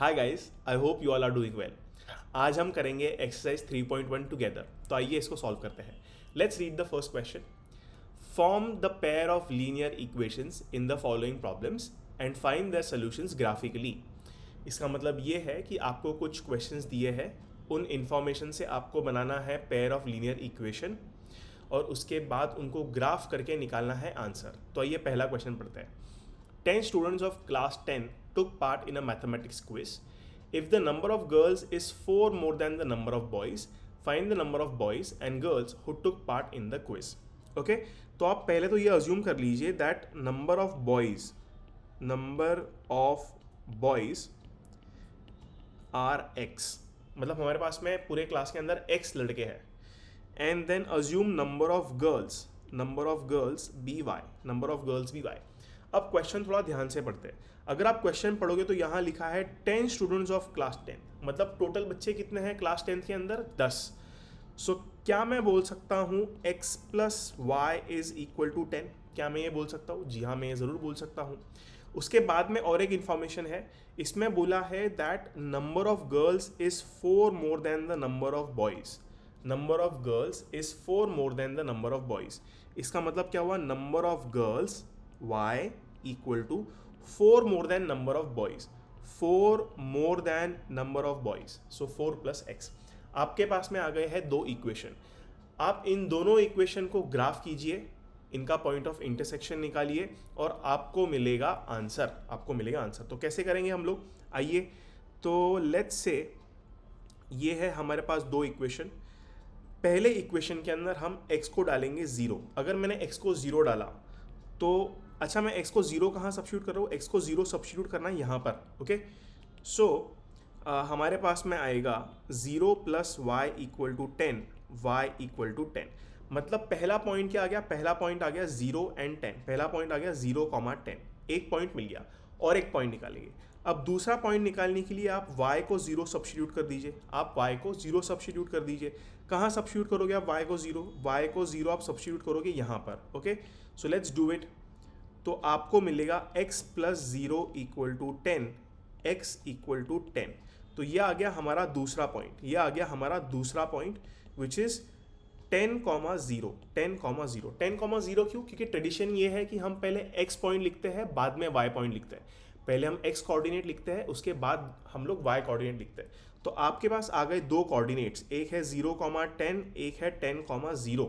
Hi guys, I hope you all are doing well. आज हम करेंगे एक्सरसाइज 3.1 टुगेदर। तो आइए इसको सॉल्व करते हैं। Let's read the first question. Form the pair of linear equations in the following problems and find the solutions graphically. इसका मतलब ये है कि आपको कुछ क्वेश्चंस दिए हैं, उन इंफॉर्मेशन से आपको बनाना है पेयर ऑफ लीनियर इक्वेशन और उसके बाद उनको ग्राफ करके निकालना है आंसर। तो आइए पहला क्वेश्चन पढ़ते हैं। 10 students of class 10 took part in a mathematics quiz. If the number of girls is 4 more than the number of boys, find the number of boys and girls who took part in the quiz. Okay? तो आप पहले तो ये assume कर लीजिए that number of boys are x, मतलब हमारे पास में पूरे क्लास के अंदर एक्स लड़के हैं। And then assume number of girls be y. अब क्वेश्चन थोड़ा ध्यान से पढ़ते हैं। अगर आप क्वेश्चन पढ़ोगे तो यहाँ लिखा है 10 स्टूडेंट्स ऑफ क्लास 10, मतलब टोटल बच्चे कितने हैं क्लास 10 के अंदर? 10। सो क्या मैं बोल सकता हूँ x plus y is equal to 10? क्या मैं ये बोल सकता हूँ? जी हाँ, मैं ये ज़रूर बोल सकता हूँ। उसके बाद में और एक इन्फॉर्मेशन है, इसमें बोला है that number of girls is 4 more then the number of boys. Number of girls is 4 more then the number of boys. इसका मतलब क्या हुआ? Number of girls y equal to 4 more than number of boys, 4 more than number of boys, so 4 plus x। आपके पास में आ गए हैं दो इक्वेशन। आप इन दोनों इक्वेशन को ग्राफ कीजिए, इनका पॉइंट ऑफ इंटरसेक्शन निकालिए और आपको मिलेगा आंसर। तो कैसे करेंगे हम लोग? आइए, तो लेट्स से ये है हमारे पास दो इक्वेशन। पहले इक्वेशन के अंदर हम x को डालेंगे 0। अगर मैंने x को 0 डाला तो अच्छा, मैं x को 0 कहाँ सब्स्टिट्यूट कर रहा हूँ? x को 0 सब्स्टिट्यूट करना है यहाँ पर। ओके, सो हमारे पास में आएगा 0 plus y equal to 10, y equal to 10। मतलब पहला पॉइंट क्या आ गया? पहला पॉइंट आ गया 0 एंड 10। पहला पॉइंट आ गया 0,10, एक पॉइंट मिल गया और एक पॉइंट निकालेंगे। अब दूसरा पॉइंट निकालने के लिए आप y को 0 सब्स्टिट्यूट कर दीजिए। आप y को 0 सब्स्टिट्यूट कर दीजिए। कहाँ सब्स्टिट्यूट करोगे आप y को 0? y को 0 आप सब्स्टिट्यूट करोगे यहाँ पर। Okay, so let's do it. तो आपको मिलेगा x plus 0 equal to 10, x equal to 10। तो ये आ गया हमारा दूसरा पॉइंट, विच इज़ 10,0। 10,0 क्यों? क्योंकि ट्रेडिशन ये है कि हम पहले x पॉइंट लिखते हैं, बाद में y पॉइंट लिखते हैं। पहले हम x कोऑर्डिनेट लिखते हैं, उसके बाद हम लोग y कोऑर्डिनेट लिखते हैं। तो आपके पास आ गए दो कोऑर्डिनेट्स, एक है 0,10, एक है 10,0।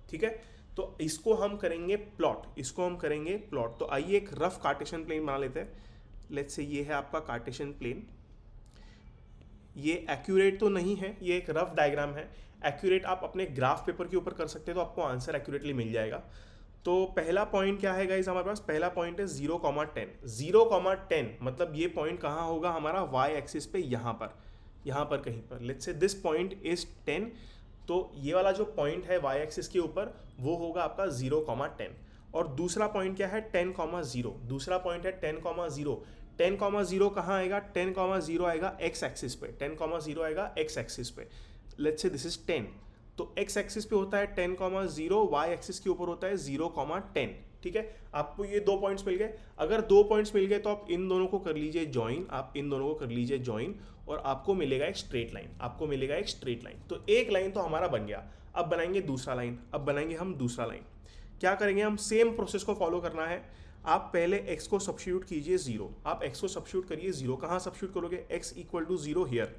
ठीक है, तो इसको हम करेंगे प्लॉट। तो आइए एक रफ कार्टेशियन प्लेन बना लेते हैं। लेट्स से ये है आपका कार्टेशियन प्लेन। ये एक्यूरेट तो नहीं है, ये एक रफ डायग्राम है। एक्यूरेट आप अपने ग्राफ पेपर के ऊपर कर सकते हैं, तो आपको आंसर एक्यूरेटली मिल जाएगा। तो पहला पॉइंट क्या है गाइज हमारे पास? पहला पॉइंट है 0,10। 0,10 मतलब ये पॉइंट कहाँ होगा हमारा? वाई एक्सिस पे, यहाँ पर कहीं पर। Let's say this point is 10, तो ये वाला जो पॉइंट है वाई एक्सिस के ऊपर वो होगा आपका 0,10। और दूसरा पॉइंट क्या है? 10,0। दूसरा पॉइंट है 10,0। 10,0 कहाँ आएगा? 10,0 आएगा एक्स एक्सिस पे। 10,0 आएगा एक्स एक्सिस पे। लेट्स से दिस इज 10, तो एक्स एक्सिस पे होता है 10,0, वाई एक्सिस के ऊपर होता है 0,10। ठीक है, आपको ये दो पॉइंट्स मिल गए। अगर दो पॉइंट्स मिल गए तो आप इन दोनों को कर लीजिए ज्वाइन, और आपको मिलेगा एक स्ट्रेट लाइन। तो एक लाइन तो हमारा बन गया। अब बनाएंगे दूसरा लाइन। क्या करेंगे हम? सेम प्रोसेस को फॉलो करना है। आप पहले x को सब्स्टिट्यूट कीजिए 0। आप x को सब्स्टिट्यूट करिए 0। कहाँ सब्स्टिट्यूट करोगे? x equal to 0 here.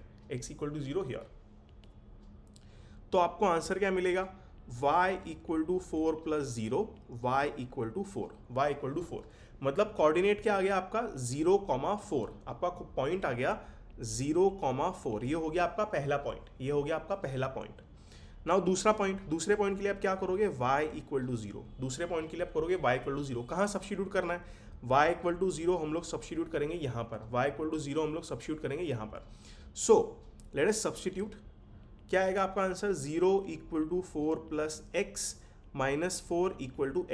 तो आपको आंसर क्या मिलेगा? y equal to 4 plus 0, y equal to 4। मतलब कोऑर्डिनेट क्या आ गया आपका? 0,4। आपका पॉइंट आ गया 0,4। ये हो गया आपका पहला पॉइंट। नाउ दूसरे पॉइंट के लिए आप क्या करोगे? y equal to 0। दूसरे पॉइंट के लिए आप करोगे y इक्वल टू 0। कहाँ सब्स्टिट्यूट करना है? y इक्वल टू 0 हम लोग सब्स्टिट्यूट करेंगे यहाँ पर। So let us substitute. क्या आएगा आपका answer? 0 equal to 4 plus x minus 4 equal to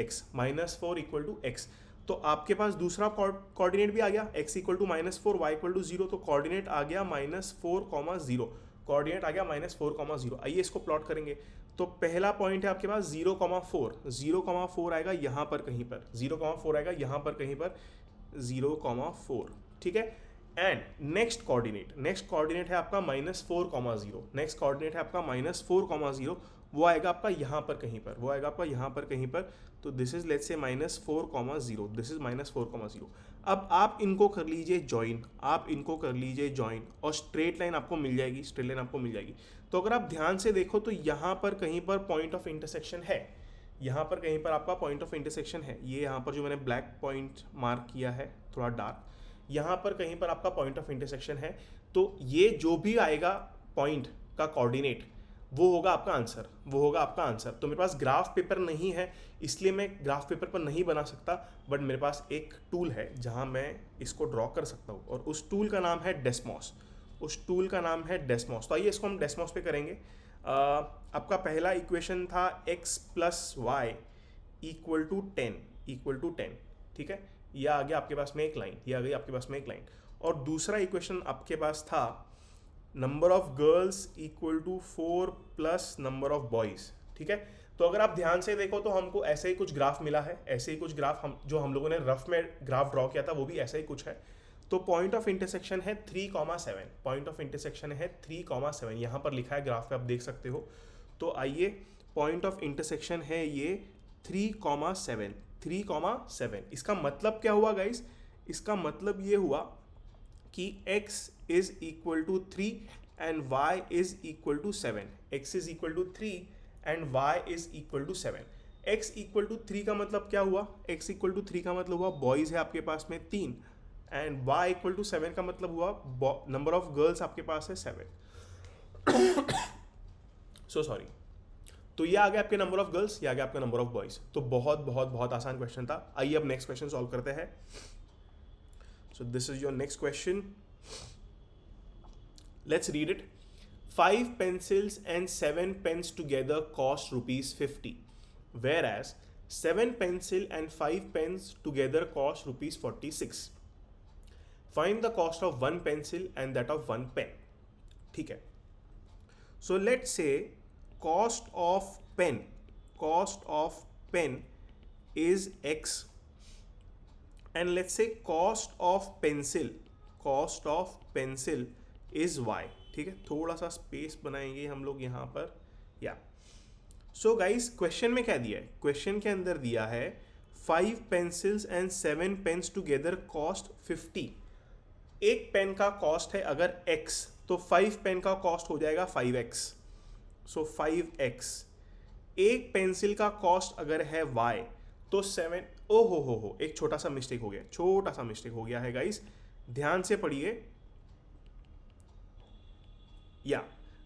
x. तो आपके पास दूसरा कोऑर्डिनेट भी आ गया, x equal to -4, y equal to 0। तो कोऑर्डिनेट आ गया -4,0। आइए इसको प्लॉट करेंगे। तो पहला पॉइंट है आपके पास 0,4 आएगा यहाँ पर कहीं पर, 0,4 आएगा यहाँ पर कहीं पर 0,4। ठीक है, एंड नेक्स्ट कोऑर्डिनेट है आपका -4,0, नेक्स्ट कोऑर्डिनेट है आपका -4,0, वो आएगा आपका यहाँ पर कहीं पर, तो this is let's say -4,0, this is -4,0. अब आप इनको कर लीजिए ज्वाइन, और स्ट्रेट लाइन आपको मिल जाएगी, तो अगर आप ध्यान से देखो तो यहाँ पर कहीं पर पॉइंट ऑफ इंटरसेक्शन है, आपका पॉइंट ऑफ इंटरसेक्शन है, ये यहाँ पर जो मैंने ब्लैक पॉइंट मार्क किया है थोड़ा डार्क, यहाँ पर कहीं पर आपका पॉइंट ऑफ इंटरसेक्शन है, तो ये जो भी आएगा पॉइंट का कोऑर्डिनेट वो होगा आपका आंसर. तो मेरे पास ग्राफ पेपर नहीं है, इसलिए मैं ग्राफ पेपर पर नहीं बना सकता, बट मेरे पास एक टूल है जहाँ मैं इसको ड्रॉ कर सकता हूँ, और उस टूल का नाम है डेस्मॉस. तो आइए इसको हम डेस्मॉस पे करेंगे. आपका पहला इक्वेशन था x + y = 10, ठीक है, यह आ गया आपके पास में एक लाइन, और दूसरा इक्वेशन आपके पास था number of girls = 4 + number of boys, ठीक है. तो अगर आप ध्यान से देखो तो हमको ऐसे ही कुछ ग्राफ मिला है, जो हम लोगों ने रफ में ग्राफ ड्रॉ किया था वो भी ऐसा ही कुछ है. तो पॉइंट ऑफ इंटरसेक्शन है 3,7, यहाँ पर लिखा है ग्राफ पे, आप देख सकते हो. तो आइए, पॉइंट ऑफ इंटरसेक्शन है ये 3,7. इसका मतलब क्या हुआ गाइस? इसका मतलब ये हुआ कि x is equal to 3 and y is equal to 7. x is equal to 3 and y is equal to 7. x equal to 3 का मतलब क्या हुआ? x equal to 3 का मतलब हुआ बॉयज़ है आपके पास में 3, एंड y equal to 7 का मतलब हुआ नंबर ऑफ गर्ल्स आपके पास है 7. So sorry. तो ये आ गया आपके नंबर ऑफ गर्ल्स, ये आ गया आपका नंबर ऑफ बॉयज़. तो बहुत आसान क्वेश्चन था. आइए अब नेक्स्ट क्वेश्चन सॉल्व करते हैं. So this is your next question. Let's read it. 5 pencils and 7 pens together cost ₹50, whereas 7 pencil and 5 pens together cost ₹46. Find the cost of 1 pencil and that of 1 pen. ठीक है. So let's say cost of pen is X. And let's say cost of pencil is y. ठीक है, थोड़ा सा space बनाएंगे हम लोग यहाँ पर. या सो गाइस, क्वेश्चन में क्या दिया है? क्वेश्चन के अंदर दिया है 5 pencils and 7 pens together cost 50. एक पेन का कॉस्ट है अगर x, तो 5 पेन का कॉस्ट हो जाएगा 5x. सो 5x. एक पेंसिल का कॉस्ट अगर है y, तो 7. ओ हो, एक छोटा सा मिस्टेक हो गया है गाइस, ध्यान से पढ़िए. या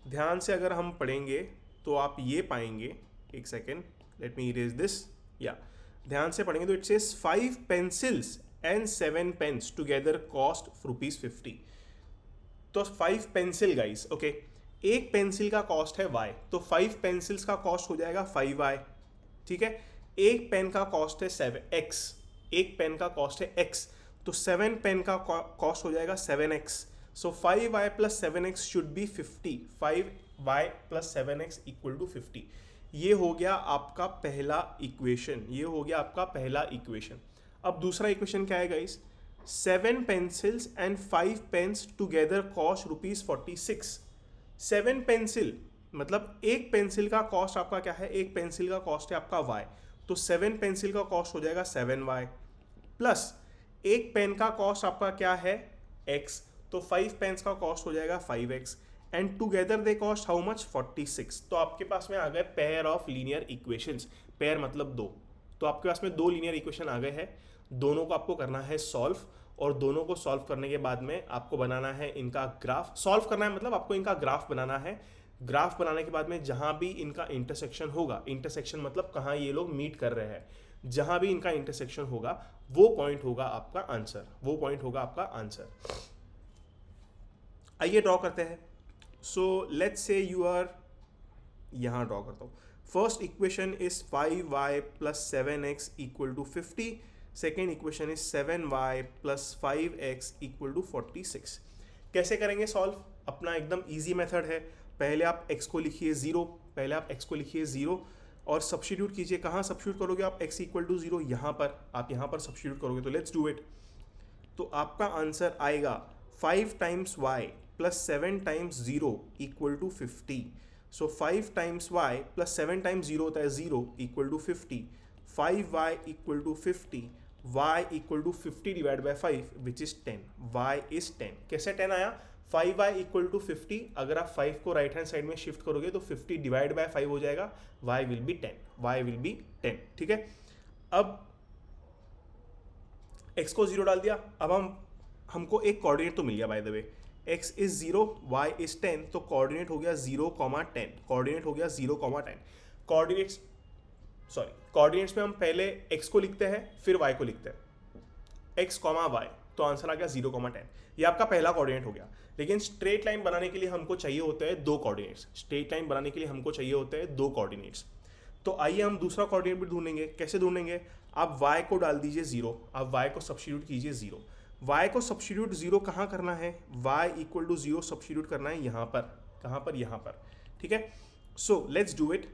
ध्यान से अगर हम पढ़ेंगे तो आप ये पाएंगे, एक second, let me erase this. या ध्यान से पढ़ेंगे तो it says 5 pencils and 7 pens together cost ₹50. तो 5 पेंसिल गाइस, ओके, एक पेंसिल का कॉस्ट है y, तो 5 पेंसिल्स का कॉस्ट हो जाएगा 5y. ठीक है, एक पेन का कॉस्ट है 7x, एक पेन का कॉस्ट है x, तो 7 पेन का कॉस्ट हो जाएगा 7x. So 5y + 7x should be 50. 5y + 7x = 50. ये हो गया आपका पहला इक्वेशन. अब दूसरा इक्वेशन क्या है guys? 7 pencils and 5 pens together cost ₹46. 7 pencil मतलब एक पेंसिल का कॉस्ट आपका क्या है? एक पेंसिल का कॉस्ट है आपका y, तो 7 पेंसिल का कॉस्ट हो जाएगा 7y, प्लस एक पेन का कॉस्ट आपका क्या है? x, तो 5 पेन्स का कॉस्ट हो जाएगा 5x, and together they cost how much? 46. तो आपके पास में आ गए pair of linear equations. Pair मतलब दो, तो आपके पास में दो लीनियर इक्वेशन आ गए हैं. दोनों को आपको करना है सॉल्व, और दोनों को सॉल्व करने के बाद में आपको बनाना है इनका ग्राफ. सॉल्व करना है मतलब आपको इनका ग्राफ बनाना है. ग्राफ बनाने के बाद में जहां भी इनका इंटरसेक्शन होगा, इंटरसेक्शन मतलब कहां ये लोग मीट कर रहे हैं, जहां भी इनका इंटरसेक्शन होगा वो पॉइंट होगा आपका आंसर. आइए ड्रॉ करते हैं. So let's say you are, यहां ड्रॉ करता हूं. First equation is 5y + 7x = 50. Second equation is 7y + 5x = 46. कैसे करेंगे सॉल्व? अपना एकदम इजी मेथड है. पहले आप x को लिखिए 0, और सब्स्टिट्यूट कीजिए. कहाँ सब्स्टिट्यूट करोगे आप? x = 0, यहाँ पर आप यहाँ पर सब्स्टिट्यूट करोगे. तो लेट्स डू इट. तो आपका आंसर आएगा 5 times y plus 7 times 0 equal to 50. So 5 times y plus 7 times 0 होता है 0 equal to 50. 5y equal to 50, y equal to 50 divide by 5 which is 10. y is 10. कैसे 10 आया? 5y equal to 50. अगर आप 5 को राइट हैंड साइड में shift करोगे तो 50 डिवाइड बाय 5 हो जाएगा. y will B 10. y will B 10. ठीक है. अब x को 0 डाल दिया. अब हमको एक कोऑर्डिनेट तो मिल गया bye the way. x is 0, y is 10. तो कोऑर्डिनेट हो गया 0,10. कोऑर्डिनेट हो गया 0,10. कोऑर्डिनेट्स कोऑर्डिनेट्स में हम पहले x को लिखते हैं फिर y को लिखते हैं. x, y. तो आंसर आ गया 0,10. ये आपका पहला कोऑर्डिनेट हो गया. लेकिन स्ट्रेट लाइन बनाने के लिए हमको चाहिए होते हैं दो कोऑर्डिनेट्स. स्ट्रेट लाइन बनाने के लिए हमको चाहिए होते हैं दो कोऑर्डिनेट्स. तो आइए हम दूसरा कोऑर्डिनेट भी ढूंढेंगे. कैसे ढूंढेंगे? आप y को डाल दीजिए 0. आप y को सब्स्टिट्यूट कीजिए 0. y को सब्स्टिट्यूट 0 कहाँ करना है? y इक्वल टू 0 सब्स्टिट्यूट करना है यहाँ पर. कहाँ पर? यहाँ पर. ठीक है. So let's do it.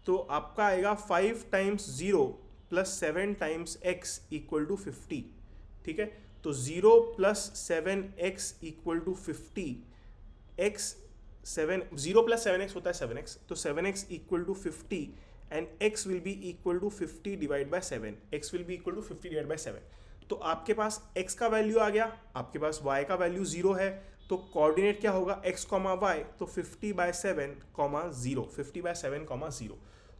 तो आपका आएगा 5 times 0 plus 7 times x equal to 50. ठीक है. तो 0 plus 7x equal to 50. x 0 plus 7x होता है 7x. तो 7x equal to 50 and x will be equal to 50 divide by 7. x will be equal to 50 divide by 7. तो आपके पास x का value आ गया, आपके पास y का वैल्यू 0 है. तो कोऑर्डिनेट क्या होगा? x, y. तो 50 बाय 7, 0. 50 बाय 7, 0.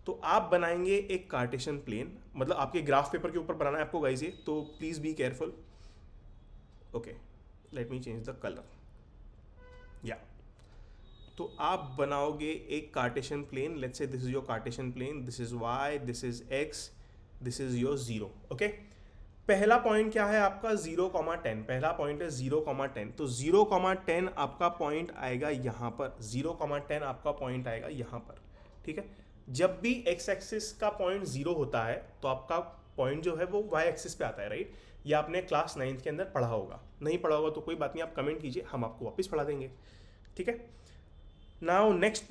तो आप बनाएंगे एक कार्टेशियन प्लेन. मतलब आपके ग्राफ पेपर के ऊपर बनाना है आपको गाइस ये. तो please be careful. Okay, let me change the colour. या तो आप बनाओगे एक Cartesian plane. Let's say this is your Cartesian plane. This is y, this is x, this is your 0. Okay. पहला पॉइंट क्या है आपका? 0,10. पहला पॉइंट है 0,10. तो 0,10 आपका पॉइंट आएगा यहाँ पर. 0,10 आपका पॉइंट आएगा यहाँ पर. ठीक है. जब भी x एक्सिस का पॉइंट 0 होता है तो आपका पॉइंट जो है वो y एक्सिस पे आता है. राइट. ये आपने क्लास 9th के अंदर पढ़ा होगा. नहीं पढ़ा होगा तो कोई बात नहीं, आप कमेंट कीजिए, हम आपको वापस पढ़ा देंगे. ठीक है. नाउ नेक्स्ट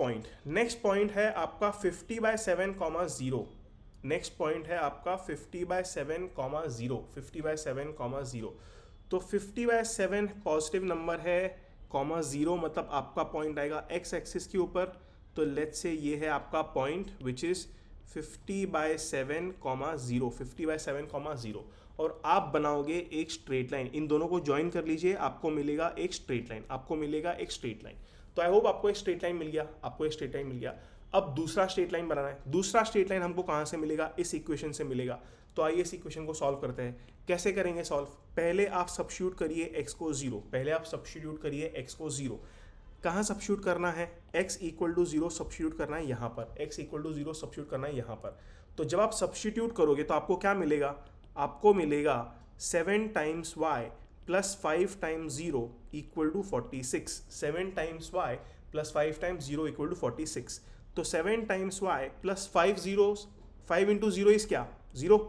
पॉइंट है आपका 50 बाय 7, 0. नेक्स्ट पॉइंट है आपका 50 बाय 7, 0. 50 बाय 7, 0. तो 50 बाय 7 पॉजिटिव नंबर है, 0 मतलब आपका पॉइंट आएगा x एक्सिस के ऊपर. तो लेट्स से ये है आपका point which is 50 by 7, 0. 50 by 7, 0. और आप बनाओगे एक स्ट्रेट लाइन. इन दोनों को ज्वाइन कर लीजिए, आपको मिलेगा एक स्ट्रेट लाइन. तो आई होप आपको एक स्ट्रेट लाइन मिल गया. अब दूसरा स्ट्रेट लाइन बनाना है. दूसरा स्ट्रेट लाइन हमको कहाँ से मिलेगा? इस इक्वेशन से मिलेगा. तो आइए इस इक्वेशन को सॉल्व करते हैं. कैसे करेंगे सॉल्व? पहले आप सब्स्टिट्यूट करिए x को 0. कहाँ सब्स्टिट्यूट करना है? x इक्वल टू 0 सब्स्टिट्यूट करना है यहाँ पर. तो जब आप सब्स्टिट्यूट करोगे तो आपको क्या मिलेगा? आपको मिलेगा 7 times y plus 5 times 0 equal to 46. 7 times y plus 5 times 0 equal to 46. तो 7 times y plus 5 zeros, 5 into 0 is क्या? 0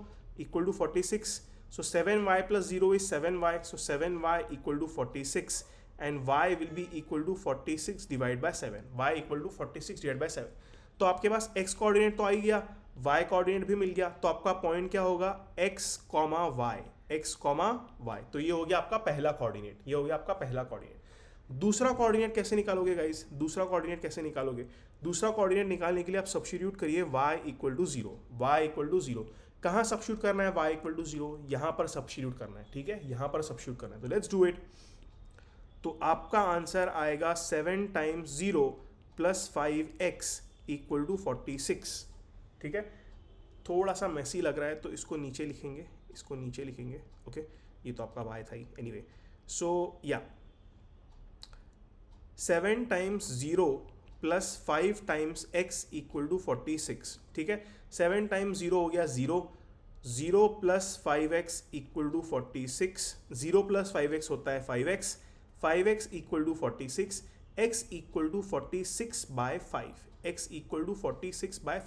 equal to 46. So 7y plus 0 is 7y. So 7y equal to 46 and y will be equal to 46 divide by 7. y equal to 46 divide by 7. तो आपके पास x coordinate तो आ ही गया, y coordinate भी मिल गया. तो आपका point क्या होगा? x, y. तो ये हो गया आपका पहला कोऑर्डिनेट. दूसरा कोऑर्डिनेट कैसे निकालोगे गाइस? दूसरा कोऑर्डिनेट निकालने के लिए आप सब्स्टिट्यूट करिए y इक्वल टू 0. कहाँ सब्स्टिट्यूट करना है? y equal to 0. यहाँ पर सब्स्टिट्यूट करना है. ठीक है, यहाँ पर सब्स्टिट्यूट करना है. तो लेट्स डू इट. तो आपका आंसर आएगा 7 times 0 plus 5x equal to 46. ठीक है. थोड़ा सा मैसी लग रहा है तो इसको नीचे लिखेंगे. ओके. ये तो आपका y था ही. एनीवे, सो या 7 times 0 plus 5 times x equal to 46. ठीक है. 7 टाइम्स 0 हो गया 0 plus 5x equal to 46. 0 plus 5x होता है 5x equal to 46. x equal to 46 by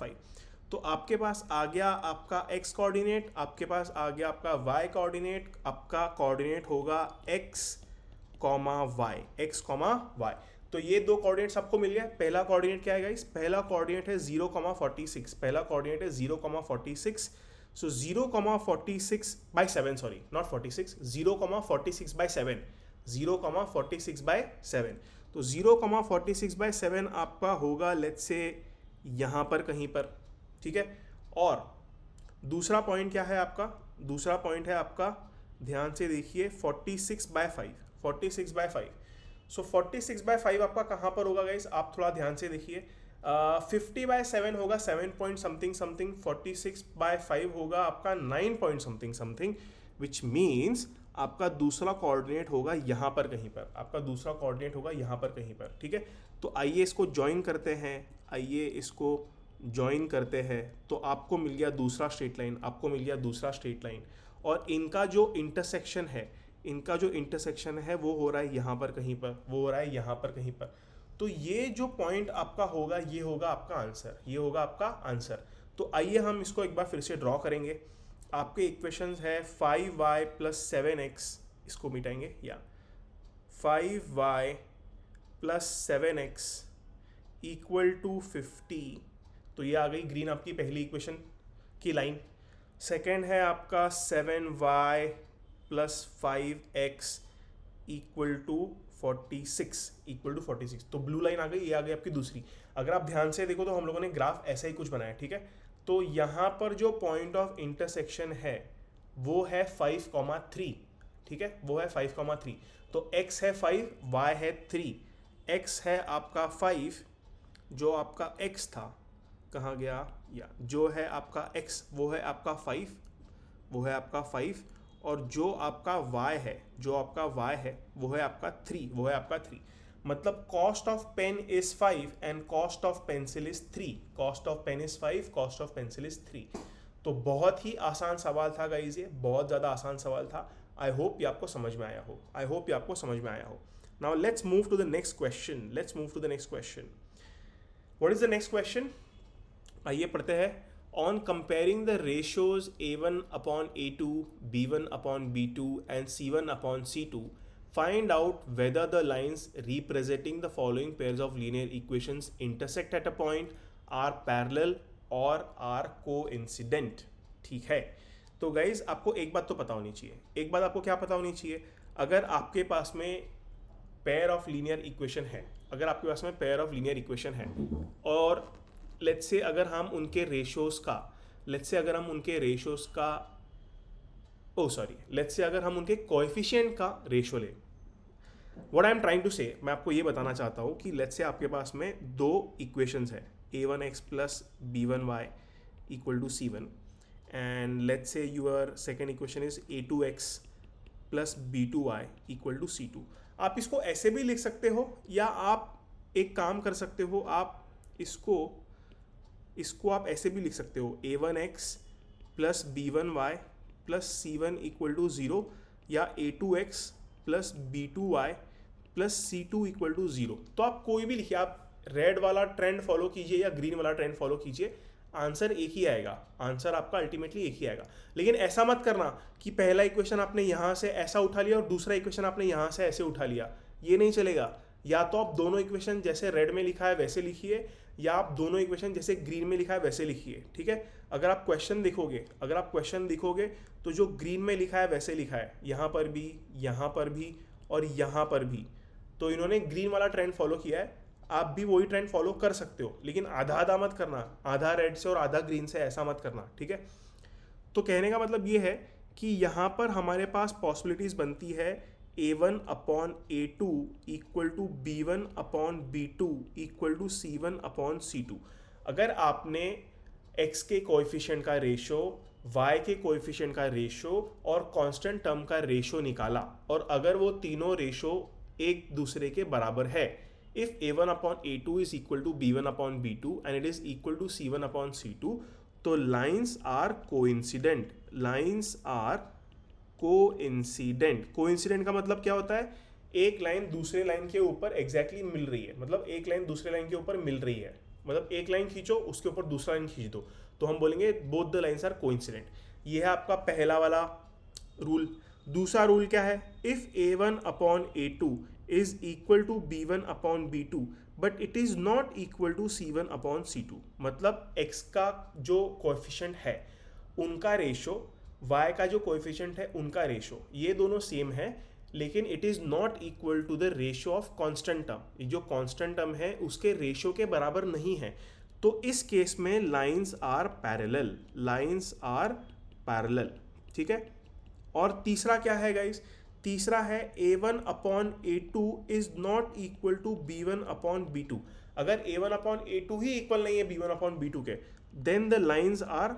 5. तो आपके पास आ गया आपका x कोऑर्डिनेट, आपके पास आ गया आपका y कोऑर्डिनेट. आपका कोऑर्डिनेट होगा x, y. तो ये दो कोऑर्डिनेट्स आपको मिल गए. पहला कोऑर्डिनेट क्या है गाइस? पहला कोऑर्डिनेट है 0,46. सो 0,46 बाय 7, 0,46 बाय 7. 0,46/7। तो 0,46/7 आपका होगा लेट्स से यहाँ पर कहीं पर, ठीक है। और दूसरा पॉइंट क्या है आपका, दूसरा पॉइंट है आपका, ध्यान से देखिए 46/5, 46/5। सो 46/5 आपका कहाँ पर होगा गाइस, आप थोड़ा ध्यान से देखिए। 50/7 होगा 7 पॉइंट समथिंग समथिंग, 46/5 होगा आपका 9 point something something, which means आपका दूसरा कोऑर्डिनेट होगा यहाँ पर कहीं पर, आपका दूसरा कोऑर्डिनेट होगा यहाँ पर कहीं पर, ठीक है। तो आइए इसको ज्वाइन करते हैं, आइए इसको ज्वाइन करते हैं, तो आपको मिल गया दूसरा स्ट्रेट लाइन, आपको मिल गया दूसरा स्ट्रेट लाइन। और इनका जो इंटरसेक्शन है, इनका जो इंटरसेक्शन है वो हो रहा है यहाँ पर कहीं पर, वो हो रहा है यहाँ पर कहीं पर। तो ये जो पॉइंट आपका होगा ये होगा आपका आंसर, ये होगा आपका आंसर। तो आइए हम इसको एक बार फिर से ड्रॉ करेंगे। आपके इक्वेशंस है 5y + 7x, इसको मिटाएंगे, या 5y + 7x = 50। तो ये आ गई ग्रीन आपकी पहली इक्वेशन की लाइन। सेकेंड है आपका 7y + 5x = 46, तो ब्लू लाइन आ गई, ये आ गई आपकी दूसरी। अगर आप ध्यान से देखो तो हम लोगों ने ग्राफ ऐसा ही कुछ बनाया, ठीक है। तो यहाँ पर जो पॉइंट ऑफ इंटरसेक्शन है वो है 5,3, ठीक है, वो है 5,3। तो x है 5, y है 3, x है आपका 5, जो आपका x था, कहाँ गया, या जो है आपका x वो है आपका 5, वो है आपका 5, और जो आपका y है, जो आपका y है वो है आपका 3, वो है आपका 3। मतलब cost of pen is 5 and cost of pencil is 3, cost of pen is 5, cost of pencil is 3। तो बहुत ही आसान सवाल था गाइस, ये बहुत ज़्यादा आसान सवाल था। आई होप ये आपको समझ में आया हो, आई होप ये आपको समझ में आया हो। Now let's move to the next question, let's move to the next question. What is the next question? आइए पढ़ते हैं। On comparing the ratios A1/A2, B1/B2 and C1/C2, find out whether the lines representing the following pairs of linear equations intersect at a point, are parallel or are coincident। ठीक है, तो guys आपको एक बात तो पता होनी चाहिए, एक बात आपको क्या पता होनी चाहिए, अगर आपके पास में पेयर ऑफ लीनियर इक्वेशन है, अगर आपके पास में पेयर ऑफ लीनियर इक्वेशन है, और लेट्स से अगर हम उनके रेशोज़ का, लेट्स से अगर हम उनके रेशोज़ का, लेट्स से अगर हम उनके कोएफिशिएंट का रेशो लें। What I am trying to say, मैं आपको ये बताना चाहता हूँ कि लेट्स से आपके पास में दो इक्वेशंस है, a1x + b1y = c1, and let's say your second equation is a2x + b2y = c2। आप इसको ऐसे भी लिख सकते हो, या आप एक काम कर सकते हो, आप इसको आप ऐसे भी लिख सकते हो, a1x + b1y + c1 = 0, या a2x + b2y + c2 = 0। तो आप कोई भी लिखिए, आप रेड वाला ट्रेंड फॉलो कीजिए या ग्रीन वाला ट्रेंड फॉलो कीजिए, आंसर एक ही आएगा, आंसर आपका अल्टीमेटली एक ही आएगा। लेकिन ऐसा मत करना कि पहला इक्वेशन आपने यहाँ से ऐसा उठा लिया और दूसरा इक्वेशन आपने यहाँ से ऐसे उठा लिया, ये नहीं चलेगा। या तो आप दोनों इक्वेशन जैसे रेड में लिखा है वैसे लिखिए, या आप दोनों इक्वेशन जैसे ग्रीन में लिखा है वैसे लिखिए, ठीक है। अगर आप क्वेश्चन देखोगे, अगर आप क्वेश्चन देखोगे तो जो ग्रीन में लिखा है वैसे लिखा है, यहाँ पर भी, यहाँ पर भी और यहाँ पर भी। तो इन्होंने ग्रीन वाला ट्रेंड फॉलो किया है, आप भी वही ट्रेंड फॉलो कर सकते हो, लेकिन आधा आधा मत करना, आधा रेड से और आधा ग्रीन से, ऐसा मत करना, ठीक है। तो कहने का मतलब ये है कि यहाँ पर हमारे पास पॉसिबिलिटीज़ बनती है a1/a2 = b1/b2 = c1/c2। अगर आपने x के कोएफिशिएंट का रेशो, y के कोएफिशिएंट का रेशो और कांस्टेंट टर्म का रेशो निकाला, और अगर वो तीनों रेशो एक दूसरे के बराबर है, if a1/a2 is equal to b1/b2 and it is equal to c1/c2, तो lines are coincident, lines are coincident. Coincident का मतलब क्या होता है, एक लाइन दूसरे लाइन के ऊपर एग्जैक्टली मिल रही है, मतलब एक लाइन दूसरे लाइन के ऊपर मिल रही है, मतलब एक लाइन खींचो उसके ऊपर दूसरा लाइन खींच दो, तो हम बोलेंगे both the lines are coincident. ये है आपका पहला वाला रूल। दूसरा रूल क्या है, if a1/a2 is equal to b1/b2 but it is not equal to c1/c2, मतलब x का जो कोएफिशिएंट है उनका रेशो, y का जो कोएफिशिएंट है उनका रेशो, ये दोनों सेम है, लेकिन it is not equal to the ratio of constant term, जो कांस्टेंट टर्म है उसके रेशियो के बराबर नहीं है, तो इस केस में lines are parallel, lines are parallel, ठीक है। और तीसरा क्या है गाइस, तीसरा है a1 upon a2 is not equal to b1 upon b2। अगर a1 अपॉन a2 ही इक्वल नहीं है b1 अपॉन b2 के, then the lines are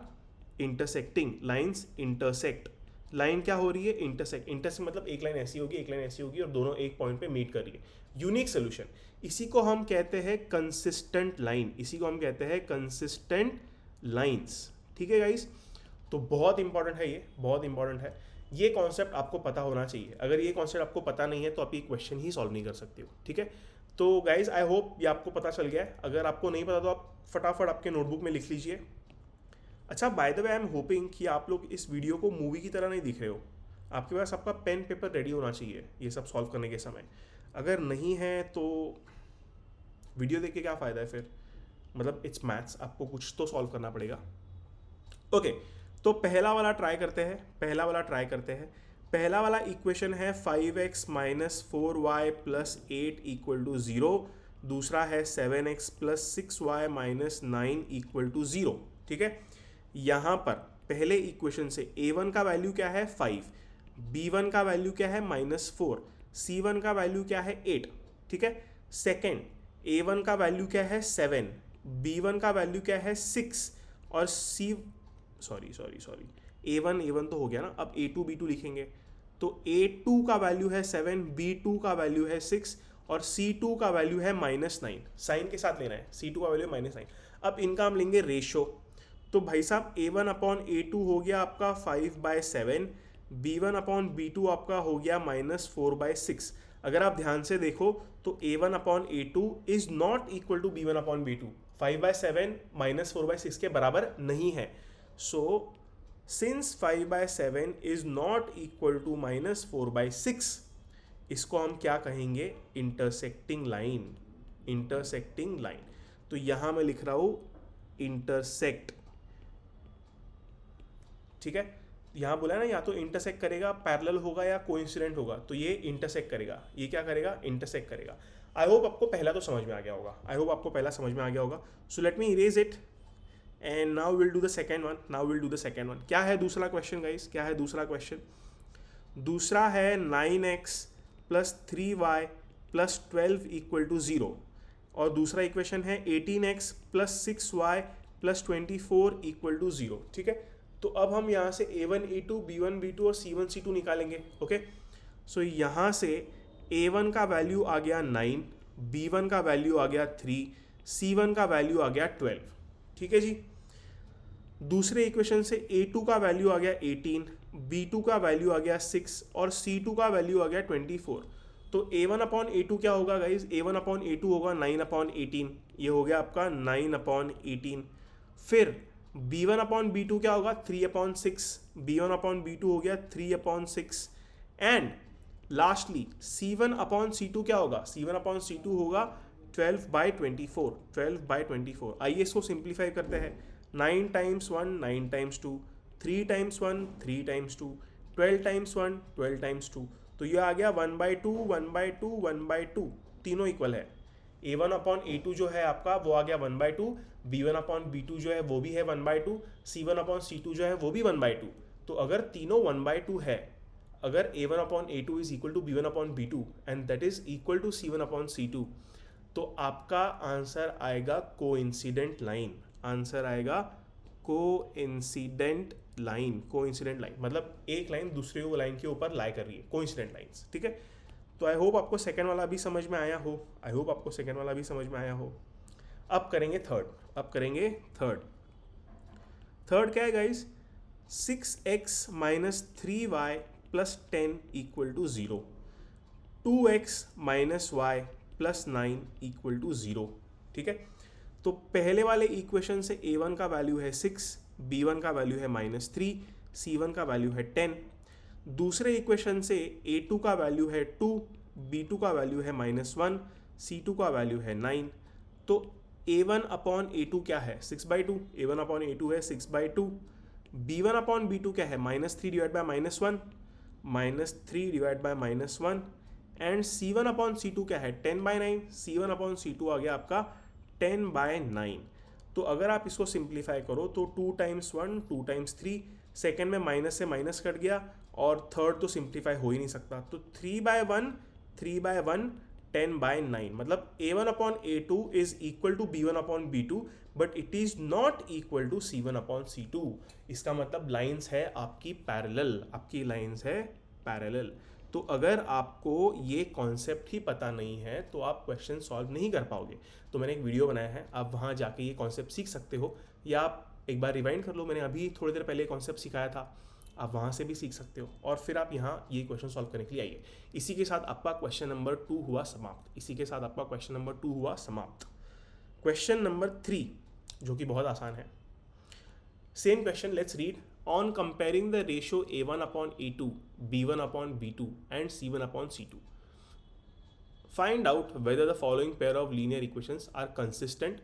intersecting, lines intersect. Line क्या हो रही है, इंटरसेक्ट। इंटरसेक्ट मतलब एक लाइन ऐसी होगी, एक लाइन ऐसी होगी और दोनों एक पॉइंट पे मीट कर रही है। यूनिक सोल्यूशन, इसी को हम कहते हैं कंसिस्टेंट लाइन, इसी को हम कहते हैं कंसिस्टेंट लाइंस, ठीक है गाइस। तो बहुत इंपॉर्टेंट है, ये बहुत इंपॉर्टेंट है, ये कॉन्सेप्ट आपको पता होना चाहिए। अगर ये कॉन्सेप्ट आपको पता नहीं है तो आप ये क्वेश्चन ही सॉल्व नहीं कर सकते हो, ठीक है। तो गाइज आई होप ये आपको पता चल गया है। अगर आपको नहीं पता तो आप फटाफट आपके नोटबुक में लिख लीजिए। अच्छा, bye the way I am hoping कि आप लोग इस वीडियो को मूवी की तरह नहीं दिख रहे हो, आपके पास आपका पेन पेपर रेडी होना चाहिए ये सब सॉल्व करने के समय। अगर नहीं है तो वीडियो देख के क्या फ़ायदा है फिर, मतलब इट्स मैथ्स, आपको कुछ तो सॉल्व करना पड़ेगा। ओके, तो पहला वाला ट्राई करते हैं। पहला वाला इक्वेशन है 5x minus 4y plus 8 equal to 0। दूसरा है 7x plus 6y minus 9 equal to 0, ठीक है। यहाँ पर पहले इक्वेशन से a1 का वैल्यू क्या है 5, b1 का वैल्यू क्या है -4, c1 का वैल्यू क्या है 8, ठीक है। सेकेंड, a1 का वैल्यू क्या है 7, b1 का वैल्यू क्या है 6 और सॉरी a1 तो हो गया ना, अब a2 b2 लिखेंगे। तो a2 का वैल्यू है 7, b2 का वैल्यू है 6 और c2 का वैल्यू है -9। साइन के साथ लेना है, c2 का वैल्यू -9। अब इनका हम लेंगे रेशो। तो भाई साहब a1 अपॉन a2 हो गया आपका 5/7, b1 अपॉन b2 आपका हो गया -4/6। अगर आप ध्यान से देखो तो a1 upon a2 is not equal to b1 upon b2, 5/7 -4/6 के बराबर नहीं है। So since 5/7 is not equal to -4/6, इसको हम क्या कहेंगे, इंटरसेक्टिंग लाइन, इंटरसेक्टिंग लाइन। तो यहां मैं लिख रहा हूं इंटरसेक्ट, ठीक है। यहां बोला है ना, या तो इंटरसेक्ट करेगा, पैरेलल होगा या कोइंसिडेंट होगा, तो ये इंटरसेक्ट करेगा। ये क्या करेगा, इंटरसेक्ट करेगा। आई होप आपको पहला तो समझ में आ गया होगा, सो let me erase it and now we'll do the second one। क्या है दूसरा क्वेश्चन गाइस, क्या है दूसरा क्वेश्चन? दूसरा है 9x plus 3y plus 12 equal to 0 और दूसरा इक्वेशन है 18x plus 6y plus 24 equal to 0, ठीक है। तो अब हम यहाँ से a1 a2 b1 b2 और c1 c2 निकालेंगे, ओके। सो यहाँ से a1 का वैल्यू आ गया 9, b1 का वैल्यू आ गया 3, c1 का वैल्यू आ गया 12, ठीक है जी। दूसरे इक्वेशन से a2 का वैल्यू आ गया 18, b2 का वैल्यू आ गया 6 और c2 का वैल्यू आ गया 24। तो a1 अपॉन a2 क्या होगा गाइज, a1 अपॉन a2 होगा 9 अपॉन 18, ये हो गया आपका 9 अपॉन 18। फिर b1 अपॉन b2 क्या होगा 3 अपॉन 6, b1 अपॉन b2 हो गया 3 upon 6 and lastly c1 upon c2 क्या होगा, c1 अपॉन c2 होगा 12/24। आइए इसको सिंप्लीफाई करते हैं। 9 times 1 9 times 2, 3 times 1 3 times 2, 12 times 1 12 times 2, तो ये आ गया 1/2 1/2 1/2, तीनों इक्वल है। a1 अपॉन a2 जो है आपका वो आ गया 1/2, b1 अपॉन b2 जो है वो भी है 1/2, c1 अपॉन c2 जो है वो भी 1/2। तो अगर तीनों 1/2 है, अगर a1 upon a2 is equal to b1 upon b2 and that is equal to c1 upon c2, तो आपका आंसर आएगा कोइंसिडेंट लाइन, आंसर आएगा कोइंसिडेंट लाइन। मतलब एक लाइन दूसरे लाइन के ऊपर लाई कर रही है, कोइंसिडेंट लाइंस, ठीक है। तो आई होप आपको सेकेंड वाला भी समझ में आया हो। अब करेंगे थर्ड क्या है guys, 6x minus 3y plus 10 equal to 0, 2x minus y plus 9 equal to 0, ठीक है। तो पहले वाले इक्वेशन से a1 का वैल्यू है 6, b1 का वैल्यू है -3, c1 का वैल्यू है 10। दूसरे इक्वेशन से a2 का वैल्यू है 2, b2 का वैल्यू है -1, c2 का वैल्यू है 9। तो a1 अपॉन a2 क्या है 6/2, a1 अपॉन a2 है 6/2। b1 अपॉन b2 क्या है -3 divide by -1, -3 divide by -1 and C1/C2 क्या है 10/9, C1/C2 आ गया आपका 10/9। तो अगर आप इसको सिंप्लीफाई करो तो 2 टाइम्स 1 2 टाइम्स 3, सेकेंड में माइनस से माइनस कट गया और थर्ड तो सिंप्लीफाई हो ही नहीं सकता, तो 3/1 3/1 10/9, मतलब A1/A2 is equal to B1/B2 but it is not equal to C1/C2। इसका मतलब लाइंस है आपकी पैरेलल, आपकी लाइंस है पैरेलल। तो अगर आपको ये कॉन्सेप्ट ही पता नहीं है तो आप क्वेश्चन सॉल्व नहीं कर पाओगे। तो मैंने एक वीडियो बनाया है, आप वहाँ जाके ये कॉन्सेप्ट सीख सकते हो, या आप एक बार रिवाइंड कर लो, मैंने अभी थोड़ी देर पहले कॉन्सेप्ट सिखाया था, आप वहाँ से भी सीख सकते हो और फिर आप यहाँ ये क्वेश्चन सॉल्व करने के लिए आइए। इसी के साथ आपका क्वेश्चन नंबर 2 हुआ समाप्त। इसी के साथ आपका क्वेश्चन नंबर 2 हुआ समाप्त। क्वेश्चन नंबर 3 जो कि बहुत आसान है, same question, let's read. On comparing the ratio A1/A2, B1/B2 and C1/C2, find out whether the following pair of linear equations are consistent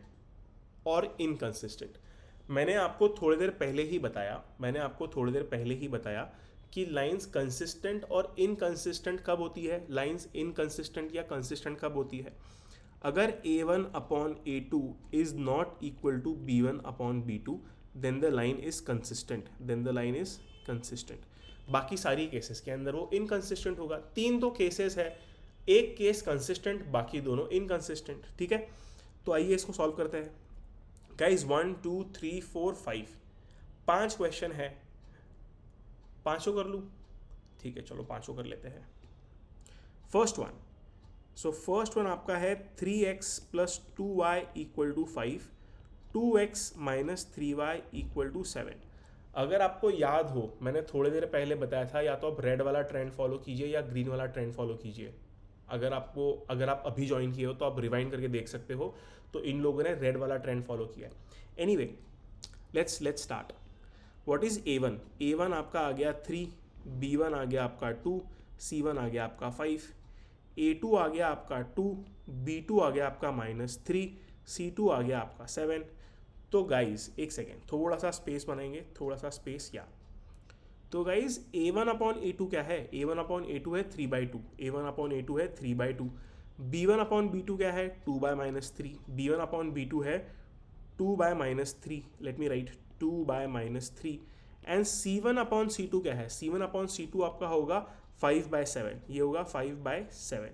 or inconsistent। मैंने आपको थोड़ी देर पहले ही बताया कि लाइंस कंसिस्टेंट और इनकंसिस्टेंट कब होती है, लाइंस इनकंसिस्टेंट या कंसिस्टेंट कब होती है। अगर A1/A2 is not equal to B1/B2 then the line is consistent, बाकी सारी केसेस के अंदर वो इनकंसिस्टेंट होगा। 3 तो केसेस है, एक केस कंसिस्टेंट, बाकी दोनों इनकंसिस्टेंट, ठीक है। तो आइए इसको सॉल्व करते हैं गाइज। 1 2 3 4 5 5 क्वेश्चन है, पाँचों कर लूँ, ठीक है, चलो पाँचों कर लेते हैं। फर्स्ट वन आपका है 3x + 2y = 5, 2x - 3y = 7। अगर आपको याद हो, मैंने थोड़ी देर पहले बताया था, या तो आप रेड वाला ट्रेंड फॉलो कीजिए या ग्रीन वाला ट्रेंड फॉलो कीजिए। अगर आप अभी ज्वाइन किए हो तो आप रिवाइंड करके देख सकते हो, तो इन लोगों ने रेड वाला ट्रेंड फॉलो किया है। Anyway let's start. What is A1 आपका आ गया 3, B1 आ गया आपका 2, C1 आ गया आपका 5, A2 आ गया आपका 2, B2 आ गया आपका -3, C2 आ गया आपका 7। तो गाइज एक सेकेंड, थोड़ा सा स्पेस बनाएंगे, थोड़ा सा स्पेस या। तो गाइज A1/A2 क्या है, A1/A2 है 3/2, A1/A2 है 3/2। B1/B2 क्या है 2/-3, B1/B2 है 2/-3, let me right 2/-3। And C1/C2 क्या है, C1/C2 आपका होगा 5/7, ये होगा 5/7।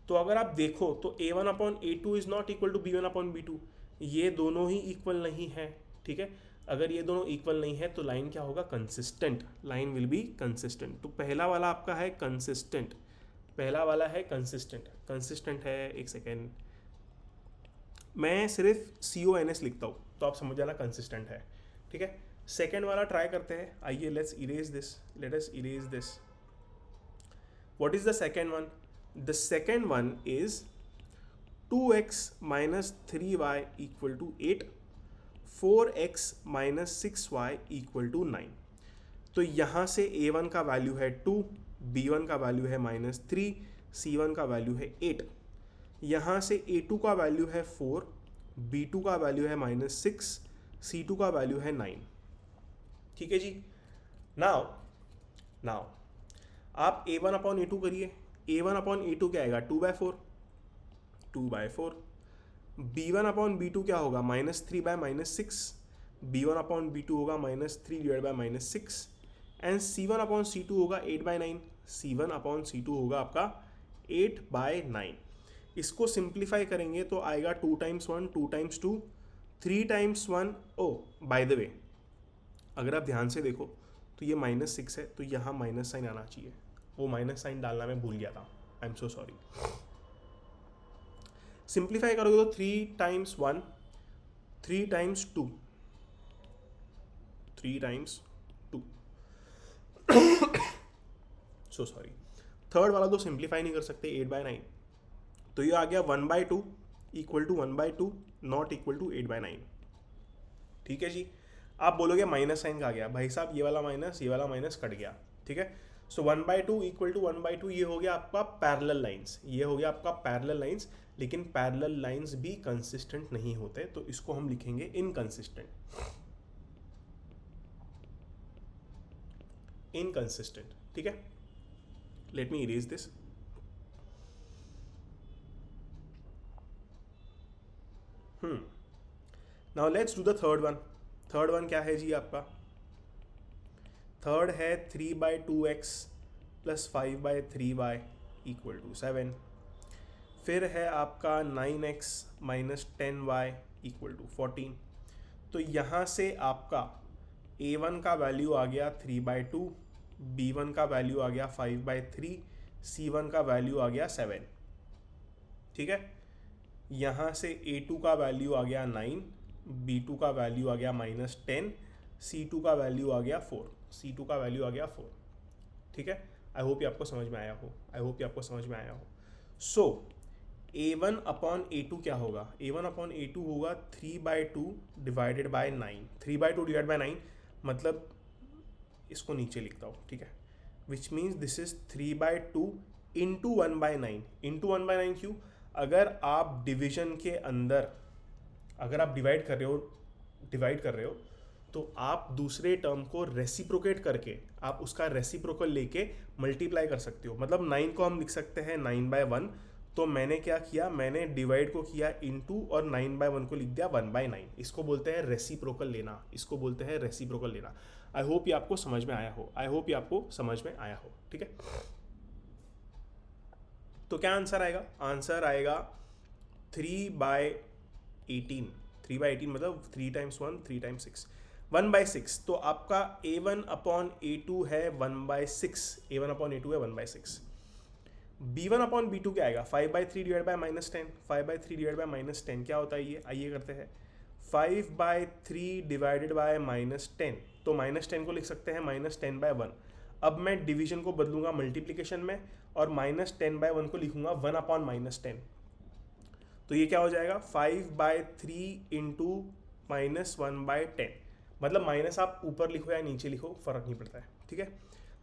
तो अगर आप देखो तो A1/A2 is not equal to B1/B2, ये दोनों ही इक्वल नहीं है, ठीक है। अगर ये दोनों इक्वल नहीं है तो लाइन क्या होगा, consistent, line will be consistent. तो पहला वाला आपका है कंसिस्टेंट, कंसिस्टेंट है। एक सेकेंड, मैं सिर्फ CONS लिखता हूँ तो आप समझ जाना कंसिस्टेंट है, ठीक है। सेकेंड वाला ट्राई करते हैं, आइए let us erase this. What is the second one? The second one is 2x - 3y = 8, 4x - 6y = 9। तो यहाँ से A1 का वैल्यू है 2, B1 का वैल्यू है -3, C1 का वैल्यू है 8। यहाँ से A2 का वैल्यू है 4, B2 का वैल्यू है -6, C2 का वैल्यू है 9, ठीक है जी। नाउ आप A1/A2 करिए। A1/A2 क्या आएगा 2/4, B1/B2 क्या होगा -3/-6, B1/B2 होगा -3/-6 एंड C1/C2 होगा 8/9, C1/C2 होगा आपका 8/9। इसको सिंप्लीफाई करेंगे तो आएगा 2 times 1 2 times 2 3 times 1। Oh by the way, अगर आप ध्यान से देखो तो ये -6 है, तो यहाँ माइनस साइन आना चाहिए, वो माइनस साइन डालना मैं भूल गया था, I am so sorry. Simplify करोगे तो 3 times 1 3 times 2 3 times 2 so sorry. Third वाला तो सिंप्लीफाई नहीं कर सकते, 8/9, तो ये आ गया 1/2 = 1/2 नॉट इक्वल टू 8/9, ठीक है जी। आप बोलोगे माइनस साइन का आ गया, भाई साहब ये वाला माइनस कट गया, ठीक है। सो 1/2 = 1/2, ये हो गया आपका पैरेलल लाइंस, लेकिन पैरेलल लाइंस भी कंसिस्टेंट नहीं होते, तो इसको हम लिखेंगे इनकंसिस्टेंट, ठीक है। Let me erase this. Now let's do the third one. Third one क्या है जी आपका? थर्ड है 3/2x plus 5/3y equal to 7। फिर है आपका 9x minus 10y equal to 14। तो यहाँ से आपका a1 का वैल्यू आ गया 3/2, b1 का वैल्यू आ गया 5/3, c1 का वैल्यू आ गया 7। ठीक है, यहाँ से a2 का वैल्यू आ गया 9, b2 का वैल्यू आ गया -10, c2 का वैल्यू आ गया 4, c2 का वैल्यू आ गया 4। ठीक है, आई होप ये आपको समझ में आया हो, आई होप ये आपको समझ में आया हो। सो a1 अपॉन a2 क्या होगा? a1 अपॉन a2 होगा 3/2 डिवाइडेड बाय 9। 3/2 डिवाइड बाय 9 मतलब इसको नीचे लिखता हूँ, ठीक है, which means this is 3/2 into 1/9। Into 1/9 क्यों? अगर आप डिवीजन के अंदर अगर आप डिवाइड कर रहे हो तो आप दूसरे टर्म को रेसिप्रोकेट करके आप उसका रेसिप्रोकल लेके मल्टीप्लाई कर सकते हो। मतलब 9 को हम लिख सकते हैं 9/1। तो मैंने क्या किया, मैंने डिवाइड को किया इनटू और 9/1 को लिख दिया 1/9। इसको बोलते हैं रेसिप्रोकल लेना, इसको बोलते हैं रेसिप्रोकल लेना। आई होप ये आपको समझ में आया हो, आई होप ये आपको समझ में आया हो। ठीक है, तो क्या आंसर आएगा? आंसर आएगा 3/18। 3/18 मतलब 3 टाइम्स 1 3 टाइम्स 6, 1/6। तो आपका a1 अपॉन a2 है 1/6, a1 अपॉन a2 है 1/6। b1 अपॉन b2 क्या आएगा? 5/3 डिवाइड बाय -10। 5/3 डिवाइड बाय -10 क्या होता है ये? आइए करते हैं। 5/3 डिवाइडेड बाय -10, तो -10 को लिख सकते हैं -10/1। अब मैं डिवीजन को बदलूंगा मल्टीप्लिकेशन में और -10/1 को लिखूंगा 1 अपॉन -10। तो ये क्या हो जाएगा? 5/3 इंटू -1/10। मतलब माइनस आप ऊपर लिखो या नीचे लिखो फर्क नहीं पड़ता है। ठीक है,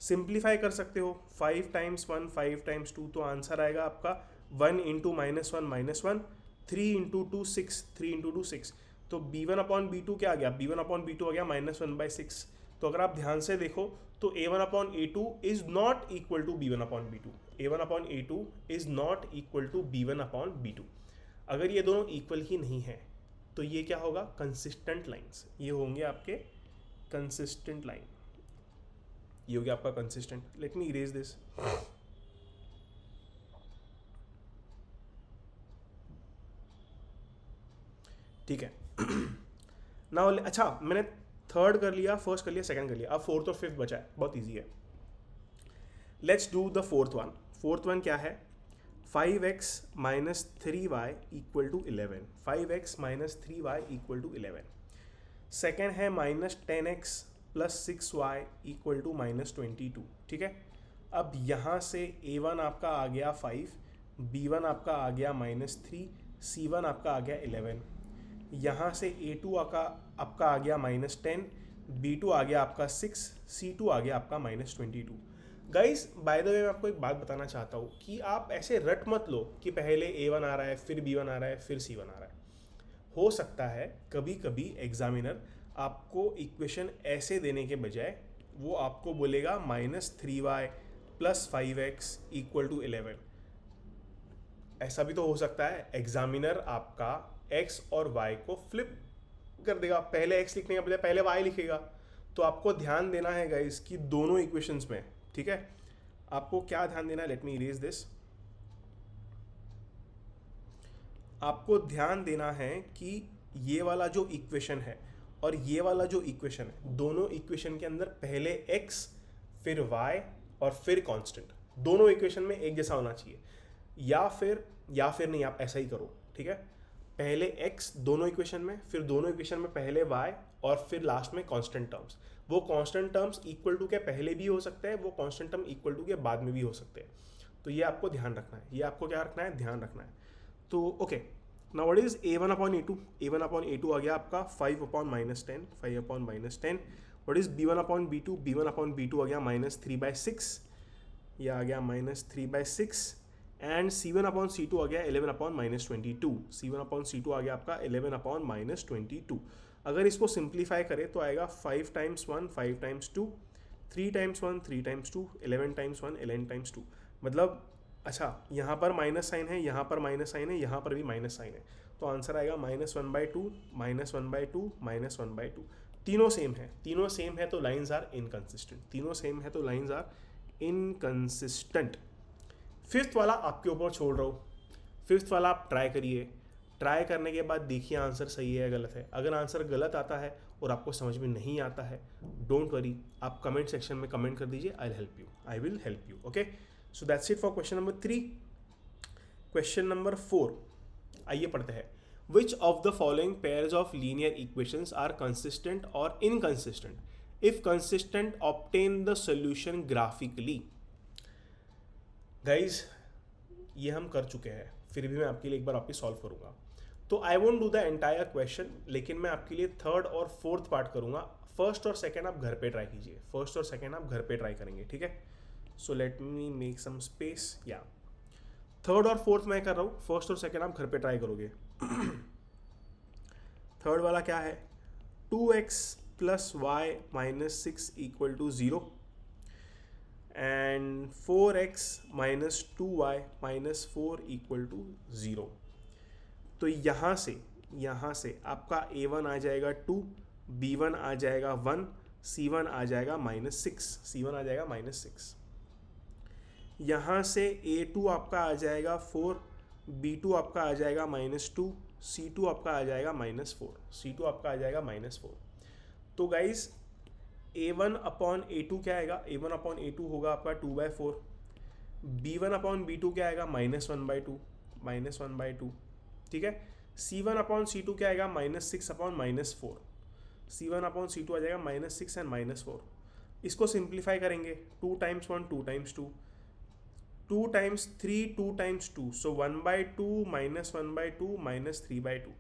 सिंप्लीफाई कर सकते हो। 5 टाइम्स 1 5 टाइम्स 2, तो आंसर आएगा आपका 1 इंटू -1 -1, 3 इंटू 2 6, 3 इंटू 2 6। तो b1 अपॉन b2 क्या आ गया? b1 अपॉन b2 आ गया -1/6। तो अगर आप ध्यान से देखो तो a1 upon a2 is not equal to b1 upon b2। a1 upon a2 is not equal to b1 upon b2। अगर ये दोनों इक्वल ही नहीं है तो ये क्या होगा? Consistent lines. ये होंगे आपके कंसिस्टेंट लाइन, ये हो गया आपका consistent. Let me erase this. ठीक है ना। अच्छा, मैंने थर्ड कर लिया, फर्स्ट कर लिया, सेकंड कर लिया, अब फोर्थ और फिफ्थ बचा है। बहुत इजी है। Let's do the fourth one. Fourth one क्या है? 5x minus 3y equal to 11। 5x minus 3y equal to 11। Second है -10x plus 6y equal to -22। ठीक है, अब यहाँ से a1 आपका आ गया 5, b1 आपका आ गया -3, c1 आपका आ गया 11। यहाँ से a2 आपका आ गया -10, b2 आ गया आपका 6, c2 आ गया आपका -22। गाइस बाय द वे मैं आपको एक बात बताना चाहता हूँ कि आप ऐसे रट मत लो कि पहले a1 आ रहा है, फिर b1 आ रहा है, फिर c1 आ रहा है। हो सकता है कभी कभी एग्जामिनर आपको इक्वेशन ऐसे देने के बजाय वो आपको बोलेगा -3y plus 5x equal to 11। ऐसा भी तो हो सकता है एग्जामिनर आपका x और y को फ्लिप कर देगा, पहले x लिखने के बजाय पहले y लिखेगा। तो आपको ध्यान देना है गाइस कि दोनों इक्वेशंस में, ठीक है, आपको क्या ध्यान देना है? Let me erase this. आपको ध्यान देना है कि ये वाला जो इक्वेशन है और ये वाला जो इक्वेशन है, दोनों इक्वेशन के अंदर पहले x फिर y और फिर कांस्टेंट, दोनों इक्वेशन में एक जैसा होना चाहिए। या फिर नहीं, आप ऐसा ही करो। ठीक है, पहले x दोनों इक्वेशन में, फिर दोनों इक्वेशन में पहले y और फिर लास्ट में कांस्टेंट टर्म्स। वो कांस्टेंट टर्म्स इक्वल टू के पहले भी हो सकते हैं, वो कांस्टेंट टर्म इक्वल टू के बाद में भी हो सकते हैं। तो ये आपको ध्यान रखना है, ये आपको क्या रखना है? ध्यान रखना है। तो okay, now what is a1 upon a2? a1 upon a2 आ गया आपका 5 upon -10, 5 upon -10। What is b1 upon b2? b1 upon b2 आ गया -3/6, यह आ गया -3/6। एंड c1 अपॉन c2 आ गया 11 अपॉन -22। c1 अपॉन c2 आ गया आपका 11 अपॉन -22। अगर इसको सिंप्लीफाई करें तो आएगा 5 times 1 5 times 2, 3 times 1 3 times 2, 11 times 1 11 times 2, मतलब अच्छा यहाँ पर माइनस साइन है, यहाँ पर माइनस साइन है, यहाँ पर भी माइनस साइन है, तो आंसर आएगा -1/2 -1/2 -1/2। तीनों सेम है, तीनों सेम है तो लाइंस आर इनकंसिस्टेंट, तीनों सेम है तो लाइंस आर इनकंसिस्टेंट। फिफ्थ वाला आपके ऊपर छोड़ रहा हूँ, फिफ्थ वाला आप ट्राई करिए, ट्राई करने के बाद देखिए आंसर सही है या गलत है। अगर आंसर गलत आता है और आपको समझ में नहीं आता है, डोंट वरी, आप कमेंट सेक्शन में कमेंट कर दीजिए, I will help you. Okay, so that's it for question number 3। Question number 4, आइए पढ़ते हैं। Which of the following pairs of linear equations are consistent और inconsistent? If consistent obtain the solution graphically. Guys ये हम कर चुके हैं, फिर भी मैं आपके लिए एक बार वापस सॉल्व करूंगा। तो I won't do the entire question, लेकिन मैं आपके लिए थर्ड और फोर्थ पार्ट करूंगा। फर्स्ट और सेकंड आप घर पे ट्राई कीजिए, फर्स्ट और सेकंड आप घर पे ट्राई करेंगे, ठीक है। So let me make some space. या थर्ड और फोर्थ मैं कर रहा हूँ, फर्स्ट और सेकंड आप घर पे ट्राई करोगे। थर्ड वाला क्या है? 2x + y - 6 = 0 and 4x - 2y - 4 = 0। तो यहाँ से आपका a1 आ जाएगा 2, b1 आ जाएगा 1, c1 आ जाएगा -6। यहाँ से a2 आपका आ जाएगा 4, b2 आपका आ जाएगा -2, c2 आपका आ जाएगा -4। तो गाइज a1/a2 क्या आएगा? a1/a2 होगा आपका 2/4। b1/b2 क्या आएगा? -1/2, ठीक है। c1/c2 क्या आएगा? -6/4। c1/c2 आ जाएगा -6 एंड -4। इसको सिंप्लीफाई करेंगे, 2 टाइम्स 1 2 टाइम्स 2, 2 टाइम्स 3 2 टाइम्स 2, सो 1/2 -1/2 -3/2।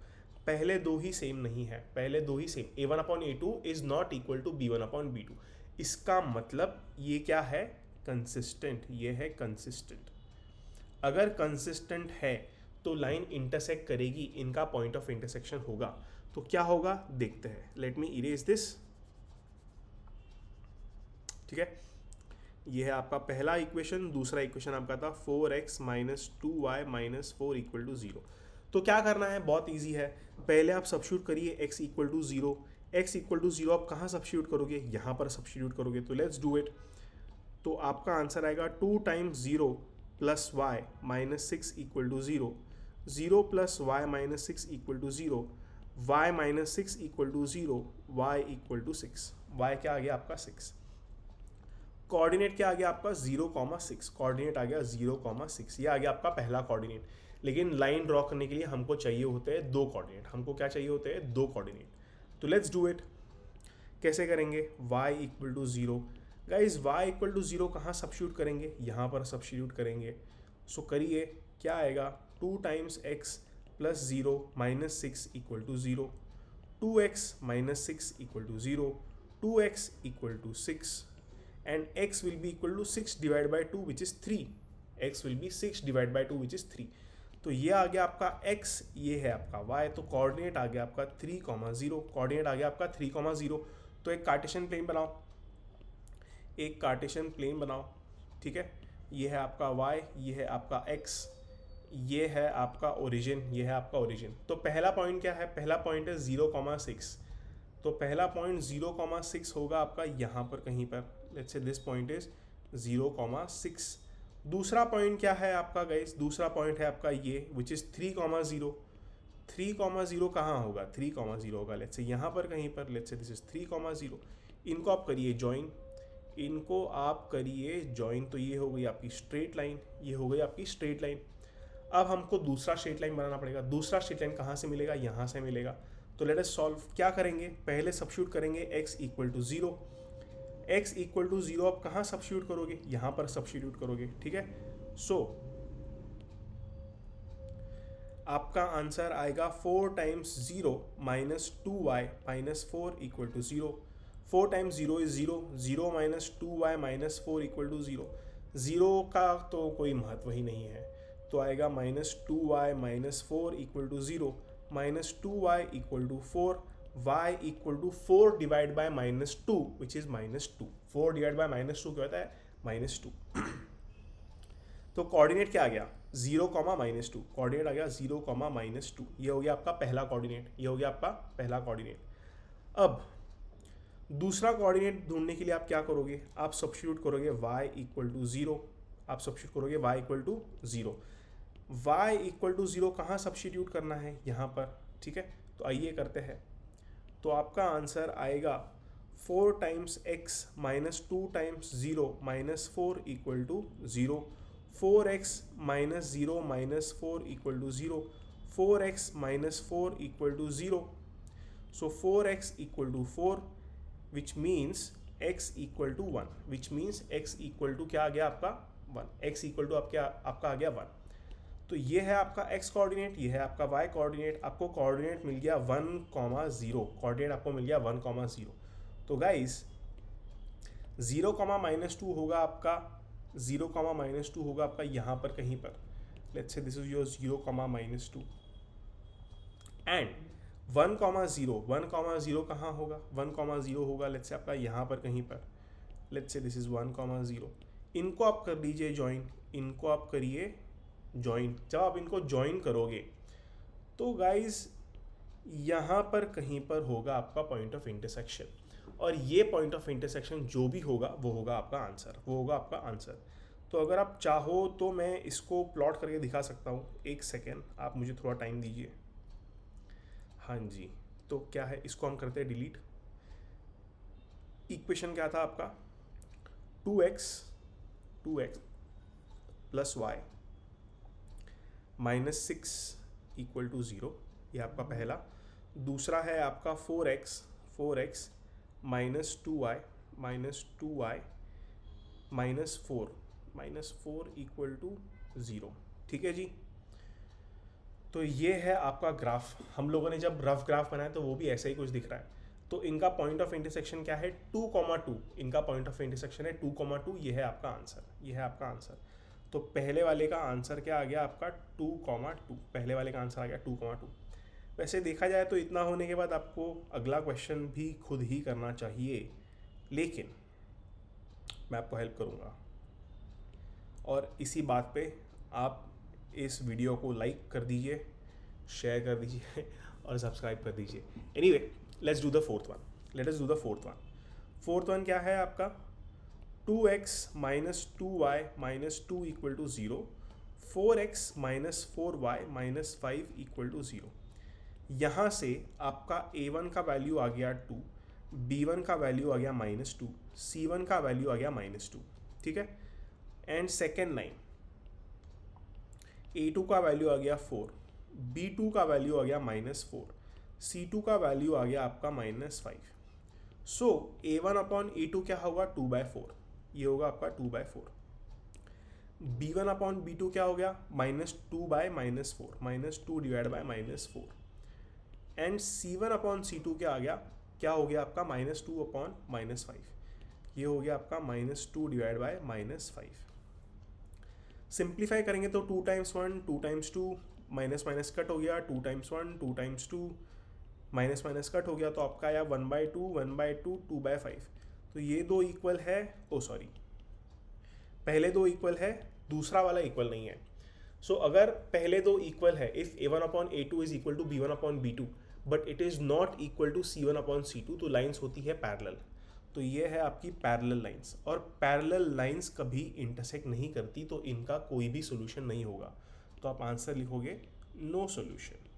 पहले दो ही सेम नहीं है, पहले दो ही same. a1/a2 is not equal to b1/b2। इसका मतलब ये क्या है? कंसिस्टेंट, ये है कंसिस्टेंट। अगर कंसिस्टेंट है तो लाइन इंटरसेक्ट करेगी, इनका पॉइंट ऑफ इंटरसेक्शन होगा। तो क्या होगा देखते हैं। लेट मी इरेज दिस, ठीक है। ये है आपका पहला इक्वेशन। दूसरा इक्वेशन आपका था 4x - 2y - 4 = 0। तो क्या करना है? बहुत इजी है। पहले आप सब्स्टिट्यूट करिए x = 0। x = 0 आप कहाँ सब्स्टिट्यूट करोगे? यहाँ पर सब्स्टिट्यूट करोगे। तो लेट्स डू इट। तो आपका आंसर आएगा 2 times 0 + y - 6 = 0, 0 + y - 6 = 0, y - 6 = 0, y = 6। y क्या आ गया आपका? 6। कोऑर्डिनेट क्या आ गया आपका? 0,6। कोऑर्डिनेट आ गया 0,6। ये आ गया आपका पहला कोऑर्डिनेट। लेकिन लाइन ड्रॉ करने के लिए हमको चाहिए होते हैं 2 कोऑर्डिनेट। हमको क्या चाहिए होते हैं? 2 कोऑर्डिनेट। तो लेट्स डू इट। कैसे करेंगे? y = 0। गाइज y = 0 कहाँ सब्स्टिट्यूट करेंगे? यहाँ पर सब्स्टिट्यूट करेंगे। सो करिए, क्या आएगा? 2 times x + 0 - 6 = 0, 2x - 6 = 0, 2x = 6 and x will be equal to 6 divided by 2 which is 3। x will be 6 divided by 2 which is 3। तो ये आ गया आपका x, ये है आपका y। तो कोऑर्डिनेट आ गया आपका 3,0। कोऑर्डिनेट आ गया आपका 3,0। तो एक कार्टेशियन प्लेन बनाओ, एक कार्टेशियन प्लेन बनाओ, ठीक है। ये है आपका y, ये है आपका x, ये है आपका ओरिजिन, ये है आपका ओरिजिन। तो पहला पॉइंट क्या है? पहला पॉइंट है 0,6। तो पहला पॉइंट 0,6 होगा आपका यहाँ पर कहीं पर। Let's say this point is 0,6। दूसरा पॉइंट क्या है आपका गाइस? दूसरा पॉइंट है आपका ये विच इज़ 3,0। 3,0 कहाँ होगा? 3,0 होगा लेट्स से यहाँ पर कहीं पर। Let's say this is 3,0। इनको आप करिए जॉइन, इनको आप करिए जॉइन। तो ये हो गई आपकी स्ट्रेट लाइन, ये हो गई आपकी स्ट्रेट लाइन। अब हमको दूसरा स्ट्रेट लाइन बनाना पड़ेगा। दूसरा स्ट्रेट लाइन कहाँ से मिलेगा? यहाँ से मिलेगा। तो लेट अस सॉल्व। क्या करेंगे? पहले सब्स्टिट्यूट करेंगे x = 0। x = 0 आप कहाँ सब्स्टिट्यूट करोगे? यहाँ पर सब्स्टिट्यूट करोगे, ठीक है। सो आपका आंसर आएगा 4 times 0 - 2y - 4 = 0। 4 times 0 is 0, 0 - 2y - 4 = 0। 0 का तो कोई महत्व ही नहीं है। तो आएगा -2y - 4 = 0, -2y = 4, y equal to 4 divide by -2 which is -2। 4 divide by -2 क्या होता है? -2। तो कोऑर्डिनेट क्या आ गया? 0, -2। कोऑर्डिनेट आ गया 0, -2। ये हो गया आपका पहला कोऑर्डिनेट, ये हो गया आपका पहला कोऑर्डिनेट। अब दूसरा कोऑर्डिनेट ढूंढने के लिए आप क्या करोगे? आप सब्स्टिट्यूट करोगे y इक्वल टू 0। आप सब्स्टिट्यूट करोगे y equal to 0। y equal to 0 कहाँ सब्स्टिट्यूट करना है? यहाँ पर, ठीक है। तो आइए करते हैं। तो आपका आंसर आएगा 4 times x minus 2 times 0 minus 4 equal to 0। 4x minus 0 minus 4 equal to 0। 4x minus 4 equal to 0। So 4x equal to 4 which means x equal to 1, which means x equal to क्या आ गया आपका? 1। x equal to आपका आ गया 1। तो ये है आपका x कोऑर्डिनेट, ये है आपका y कोऑर्डिनेट। आपको कोऑर्डिनेट मिल गया 1, 0। कोऑर्डिनेट आपको मिल गया 1, 0। तो गाइस 0, -2 होगा आपका, 0, -2 होगा आपका यहाँ पर कहीं पर। Let's say this is your 0, -2 and 1, 0। 1, 0 कहाँ होगा? 1, 0 होगा लेट्स से आपका यहाँ पर कहीं पर। Let's say this is 1, 0। इनको आप कर लीजिए ज्वाइन, इनको आप करिए ज्वाइन। जब आप इनको ज्वाइन करोगे तो गाइज यहाँ पर कहीं पर होगा आपका पॉइंट ऑफ इंटरसेक्शन, और ये पॉइंट ऑफ इंटरसेक्शन जो भी होगा वो होगा आपका आंसर, वो होगा आपका आंसर। तो अगर आप चाहो तो मैं इसको प्लॉट करके दिखा सकता हूँ। एक सेकेंड, आप मुझे थोड़ा टाइम दीजिए। हाँ जी, तो क्या है, इसको हम करते हैं डिलीट। इक्वेशन क्या था आपका? 2x plus y -6 equal to 0, ये आपका पहला। दूसरा है आपका 4x minus 2y minus 4 equal to 0। ठीक है जी। तो ये है आपका ग्राफ। हम लोगों ने जब रफ ग्राफ बनाया तो वो भी ऐसा ही कुछ दिख रहा है। तो इनका पॉइंट ऑफ इंटरसेक्शन क्या है? 2, 2। इनका पॉइंट ऑफ इंटरसेक्शन है 2, 2। ये है आपका आंसर, ये है आपका आंसर। तो पहले वाले का आंसर क्या आ गया आपका? 2, 2। पहले वाले का आंसर आ गया 2, 2। वैसे देखा जाए तो इतना होने के बाद आपको अगला क्वेश्चन भी खुद ही करना चाहिए, लेकिन मैं आपको हेल्प करूँगा। और इसी बात पे आप इस वीडियो को लाइक कर दीजिए, शेयर कर दीजिए और सब्सक्राइब कर दीजिए। Anyway, let's do the fourth one. Let us do the fourth one. Fourth one क्या है आपका? 2x minus 2y minus 2 equal to 0। 4x minus 4y minus 5 equal to 0। यहाँ से आपका a1 का वैल्यू आ गया 2, b1 का वैल्यू आ गया -2, c1 का वैल्यू आ गया -2। ठीक है। एंड सेकेंड लाइन, a2 का वैल्यू आ गया 4, b2 का वैल्यू आ गया -4, c2 का वैल्यू आ गया आपका -5। सो a1 अपॉन a2 क्या होगा? 2/4। ये होगा आपका 2/4। b1 अपॉन b2 क्या हो गया? -2/-4, -2 divide by -4। And c1 upon c2 क्या आ गया? क्या हो गया आपका? -2 अपॉन -5। ये हो गया आपका -2 डिवाइड बाय -5। सिंप्लीफाई करेंगे तो 2 times 1 2 times 2, minus minus cut हो गया, 2 times 1 2 times 2, minus minus cut हो गया, तो आपका आया 1/2 1/2 2/5। तो ये दो इक्वल है, ओ सॉरी, पहले दो इक्वल है, दूसरा वाला इक्वल नहीं है। सो अगर पहले दो इक्वल है, if a1 upon a2 is equal to b1 upon b2 but it is not equal to c1 upon c2, तो लाइन्स होती है पैरेलल। तो ये है आपकी पैरेलल लाइन्स, और पैरेलल लाइन्स कभी इंटरसेक्ट नहीं करती, तो इनका कोई भी सोल्यूशन नहीं होगा। तो आप आंसर लिखोगे नो सोल्यूशन।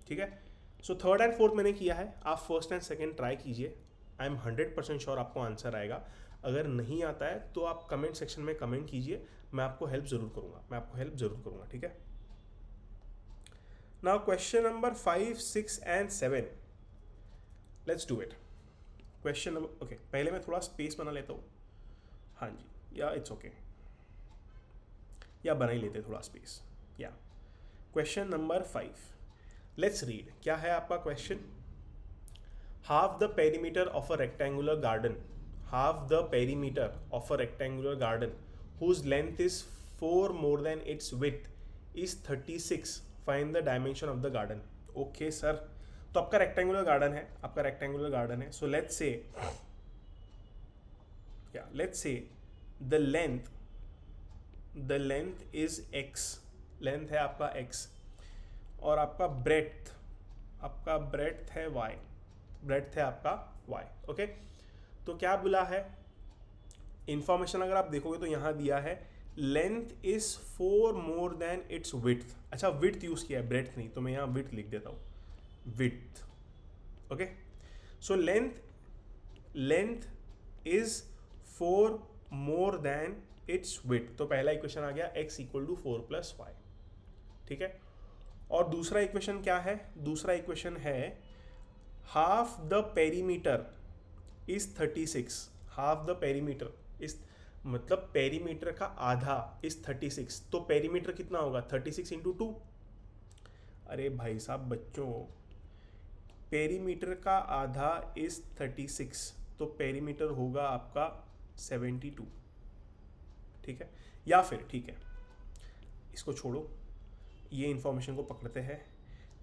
ठीक है। सो थर्ड एंड फोर्थ मैंने किया है, आप फर्स्ट एंड सेकेंड ट्राई कीजिए। आई एम 100% श्योर आपको आंसर आएगा। अगर नहीं आता है तो आप कमेंट सेक्शन में कमेंट कीजिए, मैं आपको हेल्प ज़रूर करूँगा, ठीक है। Now question number 5, 6 and 7, let's do it. Question number, okay, पहले मैं थोड़ा स्पेस बना लेता हूँ। हाँ जी, या इट्स ओके, या बना ही लेते थोड़ा स्पेस। या क्वेश्चन नंबर 5, लेट्स रीड। क्या है आपका question? Half the perimeter of a rectangular garden, half the perimeter of a rectangular garden whose length is 4 more than its width is 36. Find the dimension of the garden. Okay sir, तो आपका rectangular garden है, आपका rectangular garden है. So let's से the length is x, length है आपका x, और आपका ब्रेड्थ है y, ब्रेड्थ है आपका y. ओके, तो क्या बोला है इंफॉर्मेशन अगर आप देखोगे तो यहाँ दिया है length is 4 more than it's width. अच्छा, विड्थ यूज किया है, ब्रेड्थ नहीं, तो मैं यहाँ विड्थ लिख देता हूँ, width. Okay, so length is 4 more than it's width. तो पहला इक्वेशन आ गया x equal to 4 plus y. ठीक है, और दूसरा इक्वेशन क्या है? दूसरा इक्वेशन है half the perimeter is 36. Half the perimeter is मतलब पेरीमीटर का आधा इज 36. तो पेरीमीटर कितना होगा? 36 इंटू 2. अरे भाई साहब बच्चों, पेरीमीटर का आधा इज 36, तो पेरीमीटर होगा आपका 72. ठीक है, या फिर ठीक है इसको छोड़ो, ये इंफॉर्मेशन को पकड़ते हैं.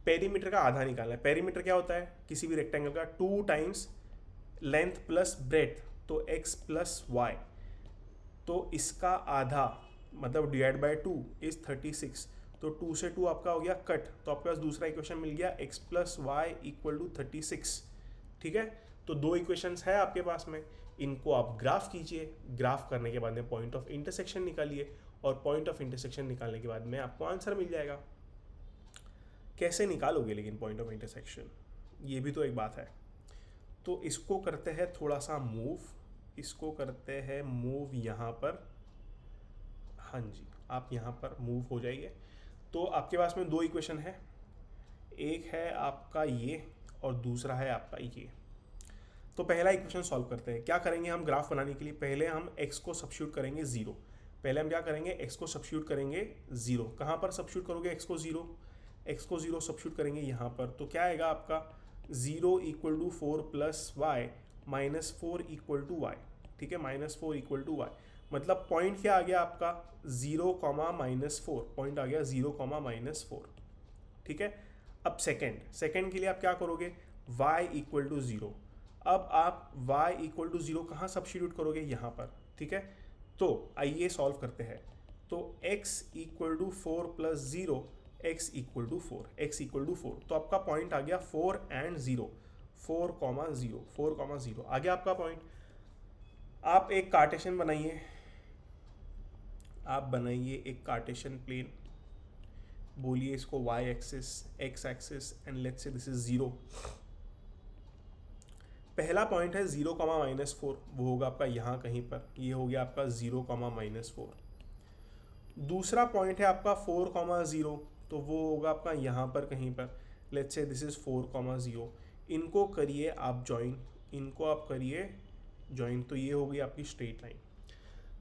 पेरीमीटर का आधा निकालना है. पेरीमीटर क्या होता है? किसी भी रेक्टेंगल का 2 टाइम्स लेंथ प्लस ब्रेड्थ, तो x प्लस वाई. तो इसका आधा मतलब डिवाइड बाय 2 इज 36. तो 2 से 2 आपका हो गया कट, तो आपके पास दूसरा इक्वेशन मिल गया x plus y equal to 36. ठीक है, तो 2 इक्वेशंस है आपके पास में, इनको आप ग्राफ कीजिए. ग्राफ करने के बाद में पॉइंट ऑफ इंटरसेक्शन निकालिए, और पॉइंट ऑफ इंटरसेक्शन निकालने के बाद में आपको आंसर मिल जाएगा. कैसे निकालोगे लेकिन पॉइंट ऑफ इंटरसेक्शन, ये भी तो एक बात है. तो इसको करते हैं थोड़ा सा मूव, इसको करते हैं मूव यहाँ पर. हाँ जी, आप यहाँ पर मूव हो जाइए. तो आपके पास में 2 इक्वेशन है, एक है आपका ये और दूसरा है आपका ये. तो पहला इक्वेशन सॉल्व करते हैं. क्या करेंगे हम ग्राफ बनाने के लिए? पहले हम x को सब्स्टिट्यूट करेंगे 0. पहले हम क्या करेंगे? x को सब्स्टिट्यूट करेंगे 0. कहाँ पर सब्स्टिट्यूट करोगे x को 0? x को 0 सब्स्टिट्यूट करेंगे यहाँ पर. तो क्या आएगा आपका 0 equal to 4 plus y minus 4 equal to y. ठीक है, माइनस 4 इक्वल टू वाई. मतलब पॉइंट क्या आ गया आपका 0 कॉमा माइनस 4. पॉइंट आ गया 0 कॉमा माइनस 4. ठीक है, अब सेकेंड के लिए आप क्या करोगे? y equal to 0. अब आप y इक्वल टू 0 कहाँ सब्स्टिट्यूट करोगे? यहाँ पर. ठीक है, तो आइए सॉल्व करते हैं. तो x equal to 4 plus 0, x equal to 4. तो आपका पॉइंट आ गया 4 एंड 0, 4 कॉमा 0, 4 कॉमा 0 आ गया आपका पॉइंट. आप एक कार्टेशियन बनाइए, आप बनाइए एक कार्टेशियन प्लेन. बोलिए इसको y axis, x axis, and let's say this is 0. पहला पॉइंट है 0 कॉमा माइनस 4, वो होगा आपका यहाँ कहीं पर. ये हो गया आपका 0 कॉमा माइनस 4. दूसरा पॉइंट है आपका 4 कॉमा 0, तो वो होगा आपका यहाँ पर कहीं पर. Let's say this is 4 comma 0. इनको करिए आप ज्वाइन, इनको आप करिए ज्वाइन. तो ये हो गई आपकी स्ट्रेट लाइन.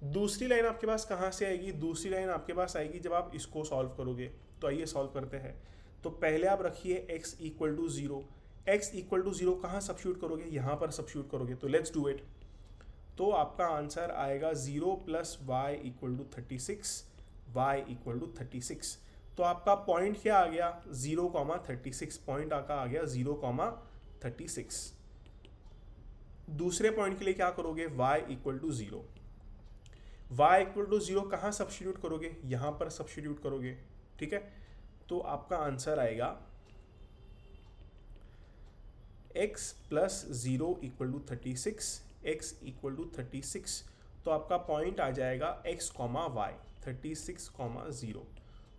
दूसरी लाइन आपके पास कहाँ से आएगी? दूसरी लाइन आपके पास आएगी जब आप इसको सॉल्व करोगे. तो आइए सॉल्व करते हैं. तो पहले आप रखिए x equal to 0. x equal to 0 कहाँ सब्स्टिट्यूट करोगे? यहाँ पर सब्स्टिट्यूट करोगे. तो लेट्स डू इट. तो आपका आंसर आएगा 0 plus y equal to 36, y equal to 36. तो आपका पॉइंट क्या आ गया? 0 कॉमा 36. पॉइंट आपका आ गया 0 कॉमा 36. दूसरे पॉइंट के लिए क्या करोगे? y equal to 0. y equal to 0 कहाँ सब्स्टिट्यूट करोगे? यहाँ पर सब्स्टिट्यूट करोगे. ठीक है, तो आपका आंसर आएगा x plus 0 equal to 36, x equal to 36. तो आपका पॉइंट आ जाएगा x कॉमा वाई 36 कॉमा 0.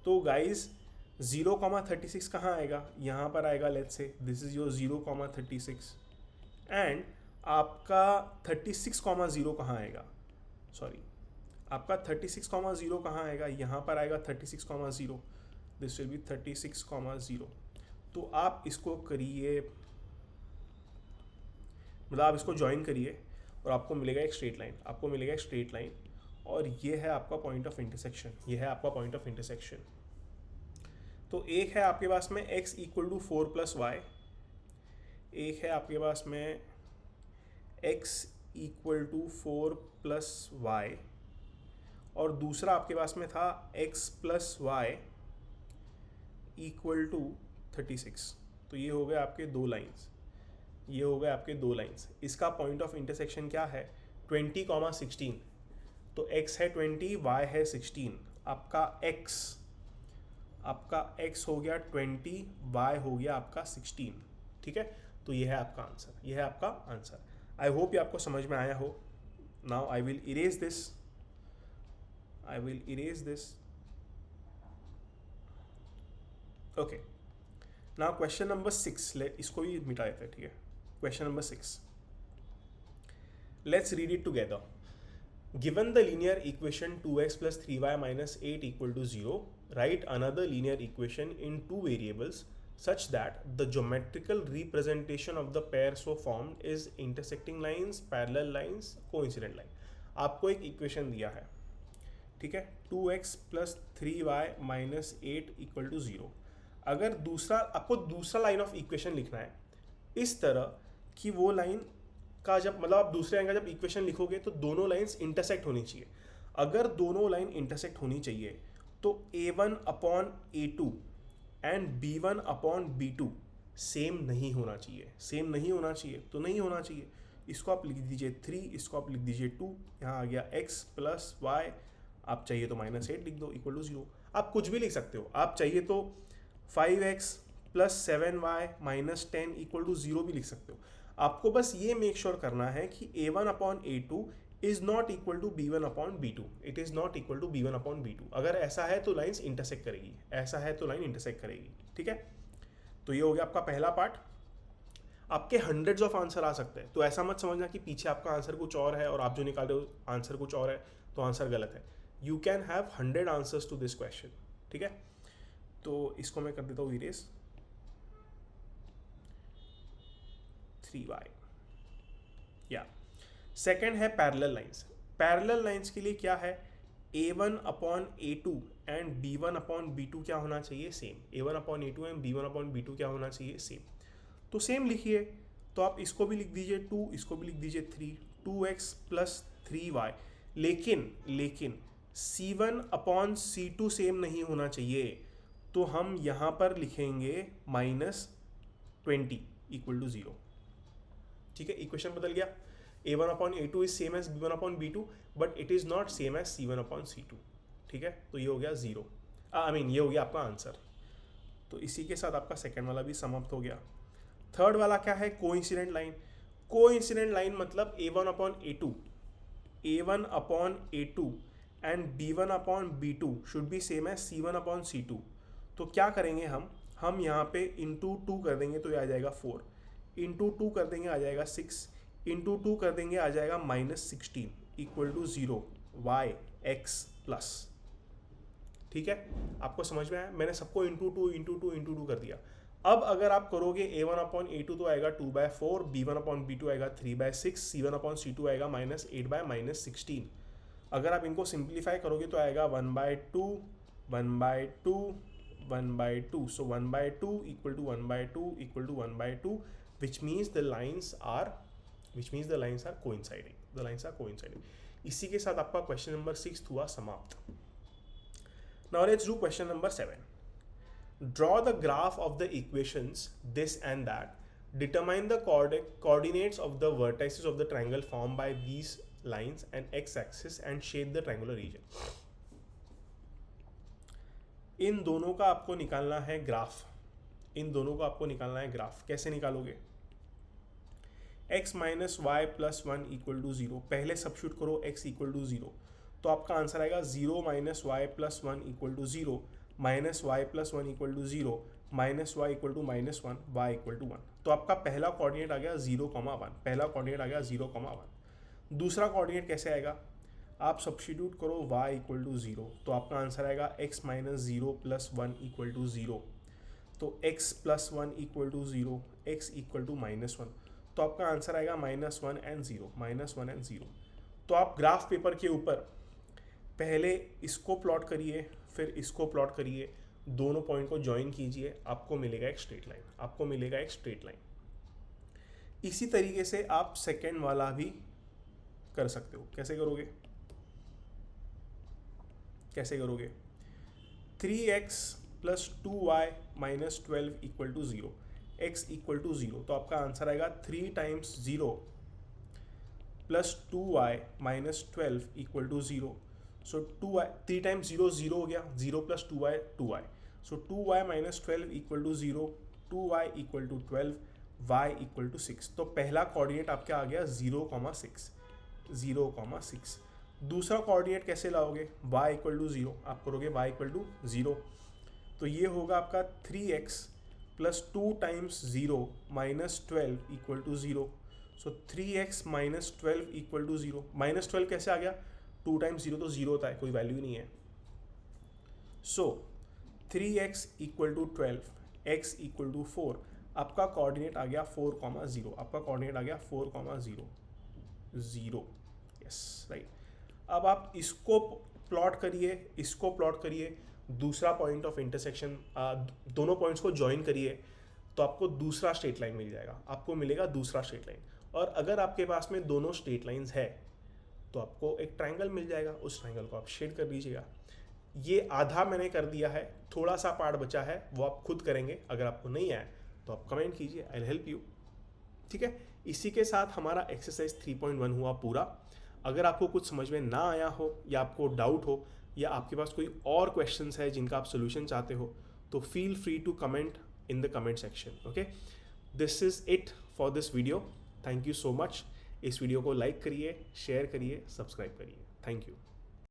तो गाइज 0 कॉमा 36 कहाँ आएगा? यहाँ पर आएगा. Let's say this is your 0 comma 36, and आपका 36 कॉमा 0 कहाँ आएगा? सॉरी, आपका 36 कॉमा 0 कहाँ आएगा? यहाँ पर आएगा 36 comma 0. This will be 36 comma 0. तो आप इसको करिए, मतलब आप इसको ज्वाइन करिए और आपको मिलेगा एक स्ट्रेट लाइन. आपको मिलेगा एक स्ट्रेट लाइन, और ये है आपका पॉइंट ऑफ इंटरसेक्शन. ये है आपका पॉइंट ऑफ इंटरसेक्शन. तो एक है आपके पास में x equal to 4 plus y, एक है आपके पास में x equal to 4 plus y, और दूसरा आपके पास में था x plus y equal to 36. तो ये हो गए आपके दो लाइंस, ये हो गए आपके दो लाइंस। इसका पॉइंट ऑफ इंटरसेक्शन क्या है 20, 16, तो x है 20, y है 16, आपका x हो गया 20, y हो गया आपका 16, ठीक है। तो ये है आपका आंसर, ये है आपका आंसर। आई होप ये आपको समझ में आया हो। Now I will erase this, okay. Now question number 6, इसको भी मिटा देते हैं, ठीक है। Question number 6, let's read it together. Given the linear equation 2x plus 3y minus 8 equal to 0, write another linear equation in two variables such that the geometrical representation of the pair so formed is intersecting lines, parallel lines, coincident line. आपको एक equation दिया है, ठीक है, 2x plus 3y minus 8 equal to 0। अगर आपको दूसरा line of equation लिखना है इस तरह कि वो लाइन का जब मतलब आप दूसरे लाइन का जब इक्वेशन लिखोगे तो दोनों लाइंस इंटरसेक्ट होनी चाहिए। अगर दोनों लाइन इंटरसेक्ट होनी चाहिए तो a1 upon a2 and b1 upon b2 same नहीं होना चाहिए, सेम नहीं होना चाहिए, तो नहीं होना चाहिए। इसको आप लिख दीजिए 3, इसको आप लिख दीजिए 2, यहाँ आ गया x प्लस वाई, आप चाहिए तो -8 लिख दो इक्वल टू 0। आप कुछ भी लिख सकते हो, आप चाहिए तो 5x plus 7y minus 10 equal to 0 भी लिख सकते हो। आपको बस ये मेक श्योर करना है कि a1 upon a2 is not equal to b1 upon b2, it is not equal to b1 upon b2। अगर ऐसा है तो लाइंस इंटरसेक्ट करेगी, ऐसा है तो लाइन इंटरसेक्ट करेगी, ठीक है। तो ये हो गया आपका पहला पार्ट। आपके हंड्रेड्स ऑफ आंसर आ सकते हैं, तो ऐसा मत समझना कि पीछे आपका आंसर कुछ और है और आप जो निकाल रहे हो आंसर कुछ और है तो आंसर गलत है। You can have 100 answers to this question, ठीक है। तो इसको मैं कर देता हूँ इरेज, 3y या। सेकेंड है पैरेलल लाइंस। पैरेलल लाइंस के लिए क्या है, a1 upon a2 and b1 upon b2 क्या होना चाहिए, same. a1 upon a2 and b1 upon b2 क्या होना चाहिए, सेम। तो सेम लिखिए, तो आप इसको भी लिख दीजिए 2, इसको भी लिख दीजिए 3, 2x प्लस 3y। लेकिन c1 अपॉन c2 सेम नहीं होना चाहिए, तो हम यहाँ पर लिखेंगे -20 इक्वल टू 0, ठीक है। इक्वेशन बदल गया, a1 upon a2 is same as b1 upon b2 but it is not same as c1 upon c2, ठीक है। तो ये हो गया 0, ये हो गया आपका आंसर। तो इसी के साथ आपका सेकेंड वाला भी समाप्त हो गया। थर्ड वाला क्या है, कोइंसिडेंट लाइन। कोइंसिडेंट लाइन मतलब a1 upon a2, a1 upon a2 and b1 upon b2 should be same as c1 upon c2। तो क्या करेंगे हम यहाँ पे इंटू 2 कर देंगे तो ये आ जाएगा 4, इंटू 2 कर देंगे आ जाएगा 6, इंटू 2 कर देंगे आ जाएगा -16 equal to 0 y x plus, ठीक है। आपको समझ में आया, मैंने सबको इंटू 2 कर दिया। अब अगर आप करोगे a1 अपॉन a2 तो आएगा 2/4, b1 अपॉन b2 आएगा 3/6, c1 अपॉन c2 आएगा -8/-16। अगर आप इनको सिंप्लीफाई करोगे तो आएगा 1/2, 1/2, 1/2। So 1/2 equal to 1/2 equal to 1/2, which means the lines are coinciding। इसी के साथ आपका क्वेश्चन नंबर 6 हुआ समाप्त। Now let's do question number 7. Draw the graph of the equations this and that. Determine the coordinates of the vertices of the triangle formed by these lines and x-axis and shape the triangular region. इन दोनों का आपको निकालना है graph, कैसे निकालोगे, x minus y plus 1 equal to 0। पहले substitute करो x equal to 0, तो आपका आंसर आएगा 0 minus y plus 1 equal to 0, minus y plus 1 equal to 0, minus y equal to -1, y equal to 1। तो आपका पहला कोऑर्डिनेट आ गया 0,1। दूसरा कोऑर्डिनेट कैसे आएगा, आप सब्स्टिट्यूट करो y इक्वल टू 0, तो आपका आंसर आएगा x minus 0 plus 1 equal to 0। तो x plus 1 equal to 0, x equal to -1, तो आपका आंसर आएगा -1 एंड 0। तो आप ग्राफ पेपर के ऊपर पहले इसको प्लॉट करिए, फिर इसको प्लॉट करिए, दोनों पॉइंट को ज्वाइन कीजिए, आपको मिलेगा एक स्ट्रेट लाइन। इसी तरीके से आप सेकेंड वाला भी कर सकते हो। कैसे करोगे 3x plus 2y minus 12 equal to 0। x equal to 0, तो आपका आंसर आएगा 3 times 0 plus 2y minus 12 equal to 0. So 2y 3 times 0 0 हो गया, 0 plus 2y 2y. So 2y minus 12 equal to 0, 2y equal to 12, y equal to 6. तो पहला coordinate आपका आ गया 0,6, 0,6. दूसरा कोऑर्डिनेट कैसे लाओगे, y इक्वल टू 0, आप करोगे y इक्वल टू 0, तो ये होगा आपका 3x plus 2 times 0 minus 12 equal to 0. So 3x minus 12 equal to 0. Minus 12 कैसे आ गया, 2 टाइम्स 0 तो 0 होता है, कोई वैल्यू नहीं है. So 3x equal to 12, x equal to 4. आपका कोऑर्डिनेट आ गया 4,0. आपका कोऑर्डिनेट आ गया 4,0, 0. Yes, right. अब आप इसको प्लॉट करिए, इसको प्लॉट करिए, दूसरा पॉइंट ऑफ इंटरसेक्शन, दोनों पॉइंट्स को ज्वाइन करिए, तो आपको दूसरा स्ट्रेट लाइन मिल जाएगा, आपको मिलेगा दूसरा स्ट्रेट लाइन. और अगर आपके पास में दोनों स्ट्रेट लाइंस है तो आपको एक ट्रायंगल मिल जाएगा, उस ट्रायंगल को आप शेड कर लीजिएगा. ये आधा मैंने कर दिया है, थोड़ा सा पार्ट बचा है, वो आप खुद करेंगे. अगर आपको नहीं आया तो आप कमेंट कीजिए, आई विल हेल्प यू. ठीक है, इसी के साथ हमारा एक्सरसाइज 3.1 हुआ पूरा. अगर आपको कुछ समझ में ना आया हो या आपको डाउट हो या आपके पास कोई और क्वेश्चंस है जिनका आप सोल्यूशन चाहते हो, तो feel free to comment in the comment section. Okay, this is it for this video. Thank you so much. इस वीडियो को लाइक करिए, शेयर करिए, सब्सक्राइब करिए. Thank you.